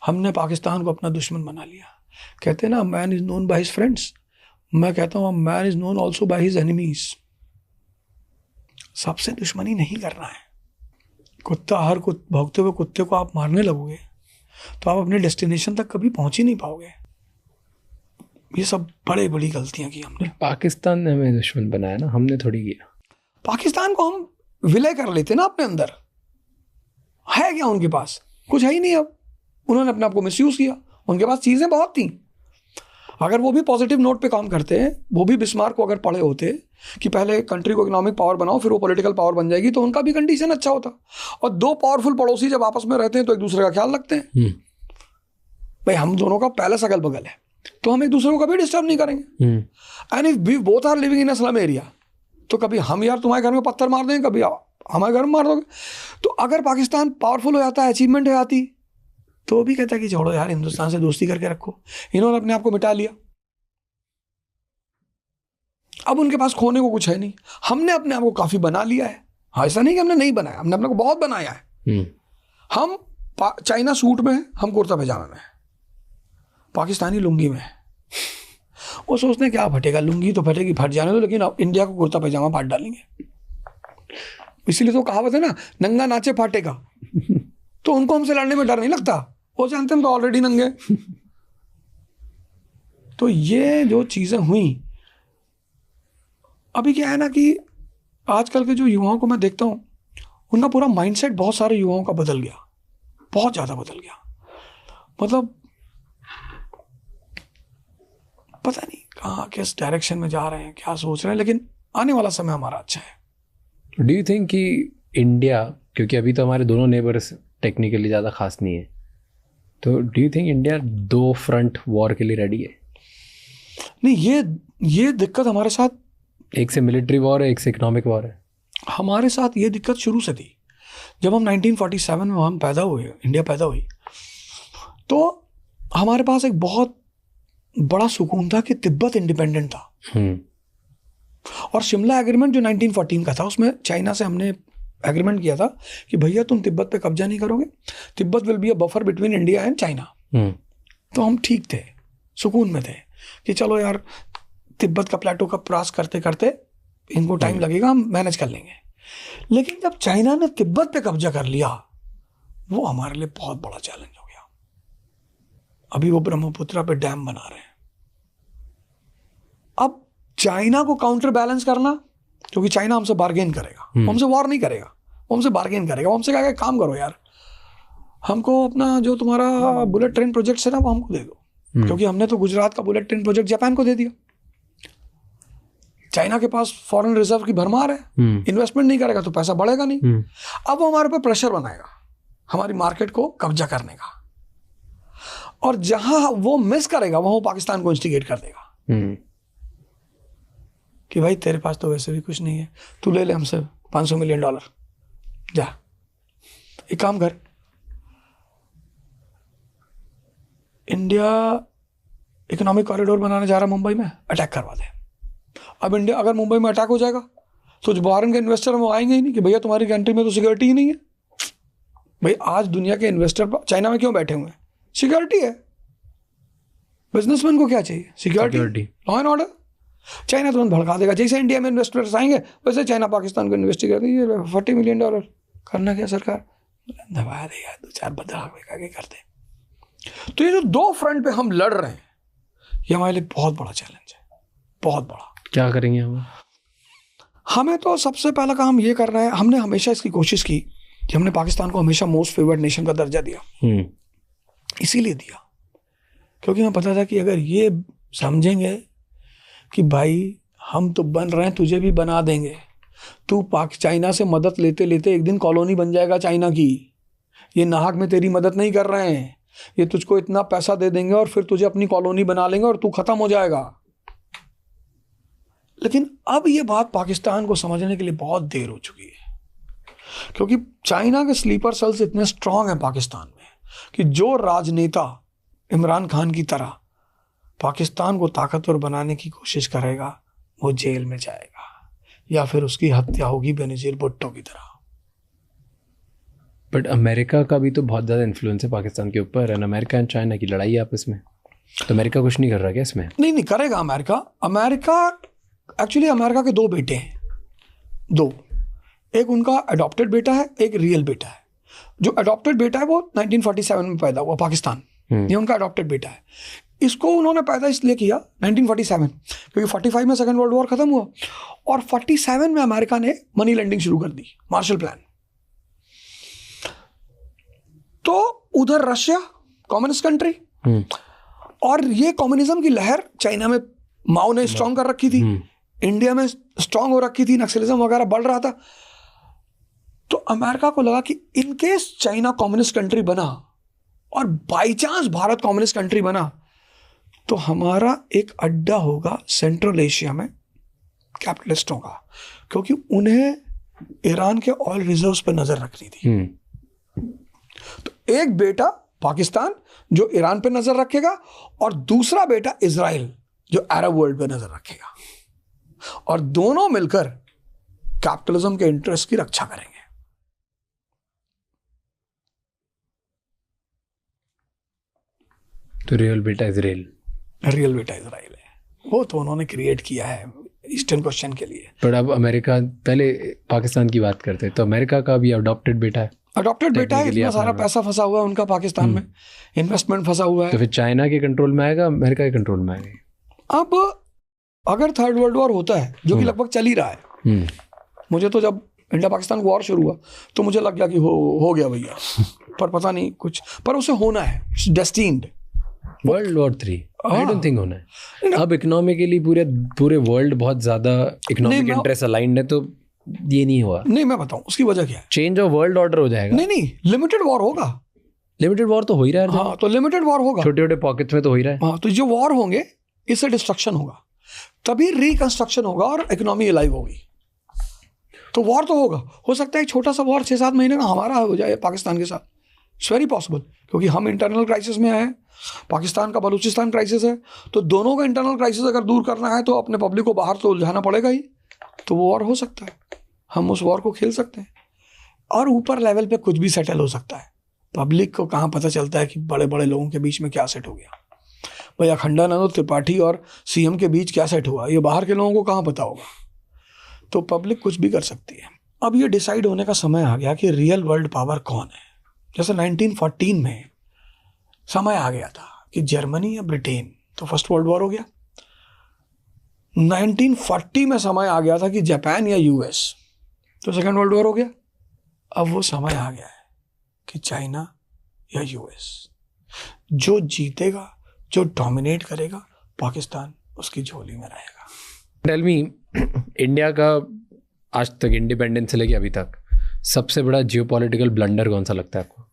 हमने पाकिस्तान को अपना दुश्मन बना लिया। कहते हैं ना, man is known by his friends, मैं कहता हूं man is known also by his enemies. सबसे दुश्मनी नहीं करना है। कुत्ता, हर भौंकते हुए कुत्ते को आप मारने लगोगे तो आप अपने डेस्टिनेशन तक कभी पहुंच ही नहीं पाओगे। ये सब बड़ी बड़ी गलतियां की हमने। पाकिस्तान ने हमें दुश्मन बनाया ना, हमने थोड़ी किया। पाकिस्तान को हम विलय कर लेते ना अपने अंदर। है क्या उनके पास? कुछ है ही नहीं। अब उन्होंने अपने आप को मिसयूज किया। उनके पास चीजें बहुत थी। अगर वो भी पॉजिटिव नोट पे काम करते हैं, वो भी बिस्मार्क को अगर पढ़े होते कि पहले कंट्री को इकोनॉमिक पावर बनाओ फिर वो पॉलिटिकल पावर बन जाएगी, तो उनका भी कंडीशन अच्छा होता। और दो पावरफुल पड़ोसी जब आपस में रहते हैं तो एक दूसरे का ख्याल रखते हैं। भाई हम दोनों का पैलेस अगल बगल है तो हम एक दूसरे को कभी डिस्टर्ब नहीं करेंगे। And if we both are living in a slum area, तो कभी हम यार तुम्हारे घर में पत्थर मार देंगे, कभी हमारे घर में मार दोगे। तो अगर पाकिस्तान पावरफुल हो जाता है, अचीवमेंट हो जाती, तो वो भी कहता है कि छोड़ो यार, हिंदुस्तान से दोस्ती करके रखो। इन्होंने अपने आप को मिटा लिया। अब उनके पास खोने को कुछ है नहीं। हमने अपने आप को काफी बना लिया है। हाँ, ऐसा नहीं कि हमने नहीं बनाया, हमने अपने को बहुत बनाया है। हम चाइना सूट में है, हम कुर्ता पैजामा में है, पाकिस्तानी लुंगी में है। वो सोचते हैं क्या फटेगा, लुंगी तो फटेगी, फट जाने दो, लेकिन इंडिया को कुर्ता पैजामा फाड़ डालेंगे। इसीलिए तो कहावत है ना, नंगा नाचे फाटेगा। तो उनको हमसे लड़ने में डर नहीं लगता, वो जानते हैं हम तो ऑलरेडी नंगे। तो ये जो चीजें हुई, अभी क्या है ना कि आजकल के जो युवाओं को मैं देखता हूं, उनका पूरा माइंडसेट बहुत सारे युवाओं का बदल गया, बहुत ज्यादा बदल गया। मतलब पता नहीं कहाँ किस डायरेक्शन में जा रहे हैं, क्या सोच रहे हैं, लेकिन आने वाला समय हमारा अच्छा है। डू यू थिंक कि इंडिया, क्योंकि अभी तो हमारे दोनों नेबर्स टेक्निकली ज़्यादा खास नहीं है, तो do you think India 2 front war के लिए रेडी है? नहीं, ये दिक्कत हमारे साथ, एक से मिलिट्री वॉर है, एक से इकोनॉमिक वॉर है। हमारे साथ ये दिक्कत शुरू से थी। जब हम 1947 में हम पैदा हुए, इंडिया पैदा हुई, तो हमारे पास एक बहुत बड़ा सुकून था कि तिब्बत इंडिपेंडेंट था। और शिमला एग्रीमेंट जो 1914 का था, उसमें चाइना से हमने एग्रीमेंट किया था कि भैया तुम तिब्बत पे कब्जा नहीं करोगे, Tibet will be a buffer between India and China. तो हम ठीक थे, सुकून में थे कि चलो यार, तिब्बत का प्लेटो का क्रॉस करते करते इनको टाइम लगेगा, हम मैनेज कर लेंगे। लेकिन जब चाइना ने तिब्बत पे कब्जा कर लिया, वो हमारे लिए बहुत बड़ा चैलेंज हो गया। अभी वो ब्रह्मपुत्रा पे डैम बना रहे हैं। अब चाइना को काउंटर बैलेंस करना, क्योंकि चाइना हमसे बार्गेन करेगा, वो हमसे वॉर नहीं करेगा, वो हमसे बार्गेन करेगा। वो हमसे कहेगा काम करो यार, हमको अपना जो तुम्हारा बुलेट ट्रेन प्रोजेक्ट है ना, वो हमको दे दो, क्योंकि हमने तो गुजरात का बुलेट ट्रेन प्रोजेक्ट जापान को दे दिया। चाइना के पास फॉरेन रिजर्व की भरमार है, इन्वेस्टमेंट नहीं करेगा तो पैसा बढ़ेगा नहीं। अब वो हमारे पे प्रेशर बनाएगा हमारी मार्केट को कब्जा करने का, और जहां वो मिस करेगा वहां वो पाकिस्तान को इंस्टिगेट कर देगा कि भाई तेरे पास तो वैसे भी कुछ नहीं है, तू ले ले हमसे $500 मिलियन, जा एक काम कर, इंडिया इकोनॉमिक कॉरिडोर बनाने जा रहा है मुंबई में, अटैक करवा दे। अब इंडिया अगर मुंबई में अटैक हो जाएगा तो जो बाहर के इन्वेस्टर वो आएंगे ही नहीं कि भैया तुम्हारी कंट्री में तो सिक्योरिटी ही नहीं है। भाई आज दुनिया के इन्वेस्टर चाइना में क्यों बैठे हुए हैं? सिक्योरिटी है। बिजनेसमैन को क्या चाहिए? Security, law and order. China तुरंत भड़का देगा। जैसे इंडिया में इन्वेस्टर्स आएंगे वैसे चाइना पाकिस्तान को इन्वेस्टिगेट करेगी, $40 मिलियन करना क्या सरकार, दबा दे यार, 2-4 बदला के करते। तो ये जो 2 फ्रंट पे हम लड़ रहे हैं, ये हमारे लिए बहुत बड़ा चैलेंज है, बहुत बड़ा। क्या करेंगे हम? हमें तो सबसे पहला काम ये करना है, हमने हमेशा इसकी कोशिश की कि हमने पाकिस्तान को हमेशा मोस्ट फेवर्ड नेशन का दर्जा दिया। इसीलिए दिया क्योंकि हमें पता था कि अगर ये समझेंगे कि भाई हम तो बन रहे हैं, तुझे भी बना देंगे, तू चाइना से मदद लेते लेते एक दिन कॉलोनी बन जाएगा चाइना की, ये नाहक में तेरी मदद नहीं कर रहे हैं, ये तुझको इतना पैसा दे देंगे और फिर तुझे अपनी कॉलोनी बना लेंगे और तू खत्म हो जाएगा। लेकिन अब ये बात पाकिस्तान को समझने के लिए बहुत देर हो चुकी है, क्योंकि चाइना के स्लीपर सेल्स इतने स्ट्रांग हैं पाकिस्तान में कि जो राजनेता इमरान खान की तरह पाकिस्तान को ताकतवर बनाने की कोशिश करेगा वो जेल में जाएगा या फिर उसकी हत्या होगी बेनजीर भुट्टो की तरह। बट अमेरिका का भी तो बहुत ज़्यादा इन्फ्लुएंस है पाकिस्तान के ऊपर, एंड अमेरिका एंड चाइना की लड़ाई है आपस में, तो अमेरिका कुछ नहीं कर रहा क्या इसमें? नहीं करेगा अमेरिका एक्चुअली अमेरिका के दो बेटे हैं, दो, एक उनका अडॉप्टेड बेटा है, एक रियल बेटा है। जो अडॉप्टेड बेटा है वो 1947 में पैदा हुआ पाकिस्तान, ये उनका अडॉप्टेड बेटा है। इसको उन्होंने पैदा इसलिए किया 1947 क्योंकि 45 में सेकेंड वर्ल्ड वॉर खत्म हुआ और 47 में अमेरिका ने मनी लेंडिंग शुरू कर दी, मार्शल प्लान। तो उधर रशिया कम्युनिस्ट कंट्री, और ये कम्युनिज्म की लहर चाइना में माओ ने स्ट्रांग कर रखी थी, इंडिया में स्ट्रांग हो रखी थी, नक्सलिज्म वगैरह बढ़ रहा था। तो अमेरिका को लगा कि इनकेस चाइना कम्युनिस्ट कंट्री बना और by chance Bharat communist country बना तो हमारा एक अड्डा होगा सेंट्रल एशिया में कैपिटलिस्टों का, क्योंकि उन्हें ईरान के ऑयल रिजर्व्स पर नजर रखनी थी। तो एक बेटा पाकिस्तान जो ईरान पे नजर रखेगा और दूसरा बेटा इजराइल जो अरब वर्ल्ड पे नजर रखेगा, और दोनों मिलकर कैपिटलिज्म के इंटरेस्ट की रक्षा करेंगे। तो रियल बेटा इजराइल है, वो तो उन्होंने क्रिएट किया है ईस्टर्न क्वेश्चन के लिए। पर अब अमेरिका, पहले पाकिस्तान की बात करते हैं, तो अमेरिका का भी अडॉप्टेड बेटा है, इतना सारा पैसा फंसा हुआ है उनका पाकिस्तान में, इन्वेस्टमेंट फंसा हुआ है। तो फिर चाइना के कंट्रोल में आएगा, अमेरिका के कंट्रोल में आएगा? अब अगर थर्ड वर्ल्ड वॉर होता है जो कि लगभग चल ही रहा है, मुझे तो जब इंडिया पाकिस्तान वॉर शुरू हुआ तो मुझे लग गया कि हो गया भैया, पर पता नहीं कुछ, पर उसे होना है, destined. World war 3 I don't think होना है। अब इकोनॉमिकली पूरे वर्ल्ड बहुत ज्यादा इकोनॉमिक इंटरेस्ट अलाइंड है, तो ये नहीं हुआ। नहीं, मैं बताऊं उसकी वजह क्या है। चेंज ऑफ वर्ल्ड ऑर्डर हो जाएगा। नहीं, लिमिटेड वॉर होगा। लिमिटेड वॉर तो हो ही रहा है। हाँ, तो लिमिटेड वॉर होगा, छोटे छोटे पॉकेट्स में तो हो ही रहा है। हाँ, तो जो वॉर होंगे इससे डिस्ट्रक्शन होगा, तभी रिकंस्ट्रक्शन होगा और इकोनॉमी अलाइव होगी। तो वॉर तो होगा, हो सकता है एक छोटा सा वॉर 6-7 महीने का हमारा हो जाए पाकिस्तान के साथ, इट्स वेरी पॉसिबल, क्योंकि हम इंटरनल क्राइसिस में आए हैं, पाकिस्तान का बलूचिस्तान क्राइसिस है, तो दोनों का इंटरनल क्राइसिस अगर दूर करना है तो अपने पब्लिक को बाहर तो उलझाना पड़ेगा ही, तो वो वॉर हो सकता है, हम उस वॉर को खेल सकते हैं। और ऊपर लेवल पे कुछ भी सेटल हो सकता है, पब्लिक को कहाँ पता चलता है कि बड़े बड़े लोगों के बीच में क्या सेट हो गया, भाई अखंडानंद त्रिपाठी और सीएम के बीच क्या सेट हुआ, ये बाहर के लोगों को कहाँ पता होगा। तो पब्लिक कुछ भी कर सकती है। अब ये डिसाइड होने का समय आ गया कि रियल वर्ल्ड पावर कौन है। जैसे 1914 में समय आ गया था कि जर्मनी या ब्रिटेन, तो फर्स्ट वर्ल्ड वॉर हो गया। 1940 में समय आ गया था कि जापान या यूएस, तो सेकेंड वर्ल्ड वॉर हो गया। अब वो समय आ गया है कि चाइना या यूएस, जो जीतेगा, जो डोमिनेट करेगा, पाकिस्तान उसकी झोली में रहेगा। टेल मी, इंडिया का आज तक इंडिपेंडेंस से लेके अभी तक सबसे बड़ा जियोपॉलिटिकल ब्लंडर कौन सा लगता है आपको?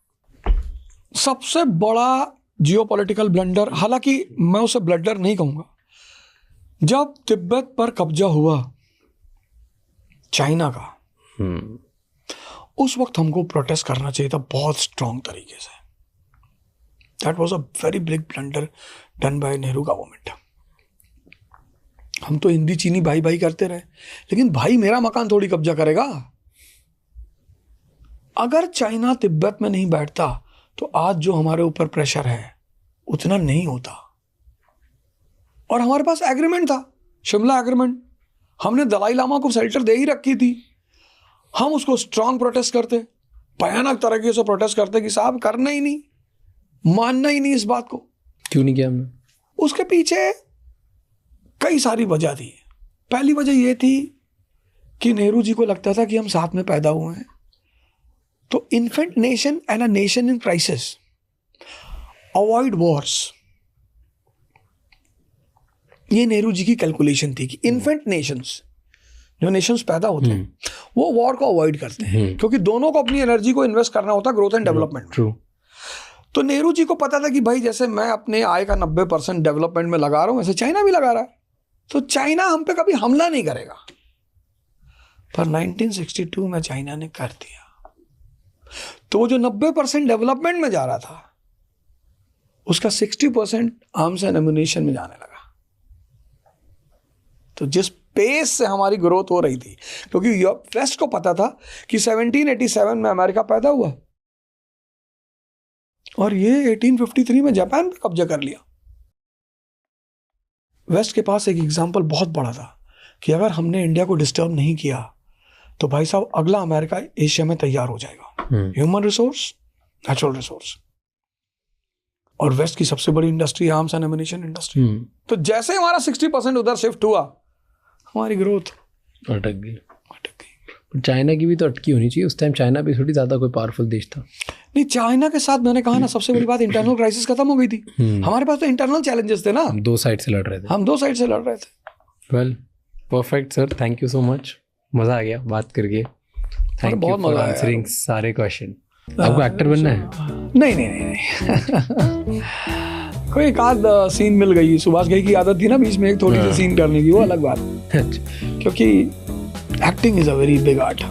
सबसे बड़ा जियोपॉलिटिकल ब्लंडर, हालांकि मैं उसे ब्लंडर नहीं कहूंगा, जब तिब्बत पर कब्जा हुआ चाइना का, उस वक्त हमको प्रोटेस्ट करना चाहिए था बहुत स्ट्रांग तरीके से। That was a very big blunder done by Nehru government. हम तो हिंदी चीनी भाई भाई करते रहे, लेकिन भाई मेरा मकान थोड़ी कब्जा करेगा। अगर चाइना तिब्बत में नहीं बैठता तो आज जो हमारे ऊपर प्रेशर है उतना नहीं होता। और हमारे पास एग्रीमेंट था, शिमला एग्रीमेंट, हमने दलाई लामा को शेल्टर दे ही रखी थी। हम उसको स्ट्रांग प्रोटेस्ट करते, भयानक तरीके से प्रोटेस्ट करते कि साहब करना ही नहीं, मानना ही नहीं इस बात को। क्यों नहीं किया हमने? उसके पीछे कई सारी वजह थी। पहली वजह यह थी कि नेहरू जी को लगता था कि हम साथ में पैदा हुए हैं, तो infant nation and a nation in crisis avoid Wars, ये नेहरू जी की कैलकुलेशन थी कि इन्फेंट नेशंस, जो नेशंस पैदा होते हैं, वो वॉर को अवॉइड करते हैं, क्योंकि दोनों को अपनी एनर्जी को इन्वेस्ट करना होता है ग्रोथ एंड डेवलपमेंट। ट्रू। तो नेहरू जी को पता था कि भाई जैसे मैं अपने आय का 90% डेवलपमेंट में लगा रहा हूं, वैसे चाइना भी लगा रहा है, तो चाइना हम पे कभी हमला नहीं करेगा। पर 1962 में चाइना ने कर दिया। तो वो जो 90% डेवलपमेंट में जा रहा था, उसका 60% आर्म्स एंड एम्युनिशन में जाने लगा। तो जिस पेस से हमारी ग्रोथ हो रही थी, क्योंकि वेस्ट को पता था कि 1787 में अमेरिका पैदा हुआ और ये 1853 में जापान पे कब्जा कर लिया। वेस्ट के पास एक एग्जाम्पल बहुत बड़ा था कि अगर हमने इंडिया को डिस्टर्ब नहीं किया तो भाई साहब अगला अमेरिका एशिया में तैयार हो जाएगा। ह्यूमन रिसोर्स, नेचुरल रिसोर्स, और वेस्ट की सबसे बड़ी industry arms and ammunition industry. तो जैसे हमारा 60% उधर शिफ्ट हुआ, हमारी ग्रोथ अटक गई। चाइना की भी तो अटकी होनी चाहिए उस टाइम। चाइना भी थोड़ी ज्यादा कोई पावरफुल देश था। नहीं, चाइना के साथ मैंने कहा ना, सबसे बड़ी बात इंटरनल क्राइसिस खत्म हो गई थी। हमारे पास तो इंटरनल चैलेंजेस थे ना, हम दो साइड से लड़ रहे थे। हम दो साइड से लड़ रहे थे। Well, perfect sir, thank you so much. मजा आ गया बात करके। थैंक यू बहुत फॉर मजा आया। आंसरिंग सारे क्वेश्चन। आपको एक्टर बनना है? नहीं। कोई एक आध सीन मिल गई। सुभाष घई की आदत थी ना बीच में एक थोड़ी सी सीन करने की, वो अलग बात। क्योंकि acting is a very big art,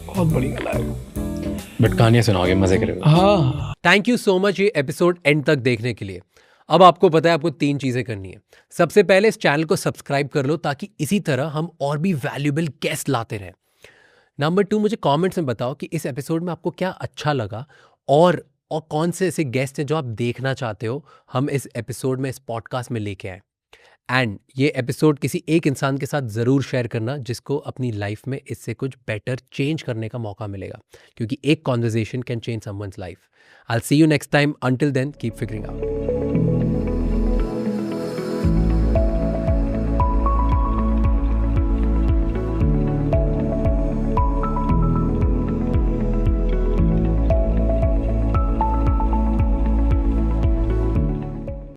बहुत बड़ी कला है। बट कहानियां सुनाओगे, मजे करोगे। हाँ, थैंक यू सो मच ये एपिसोड एंड तक देखने के लिए। अब आपको पता है आपको 3 चीजें करनी है। सबसे पहले इस चैनल को सब्सक्राइब कर लो ताकि इसी तरह हम और भी वैल्यूएबल गेस्ट लाते रहें। नंबर 2, मुझे कमेंट्स में बताओ कि इस एपिसोड में आपको क्या अच्छा लगा और कौन से ऐसे गेस्ट हैं जो आप देखना चाहते हो हम इस एपिसोड में, इस पॉडकास्ट में लेके आए। एंड ये एपिसोड किसी एक इंसान के साथ ज़रूर शेयर करना जिसको अपनी लाइफ में इससे कुछ बेटर चेंज करने का मौका मिलेगा, क्योंकि एक conversation can change someone's life. I will see you next time. Until then, keep figuring out.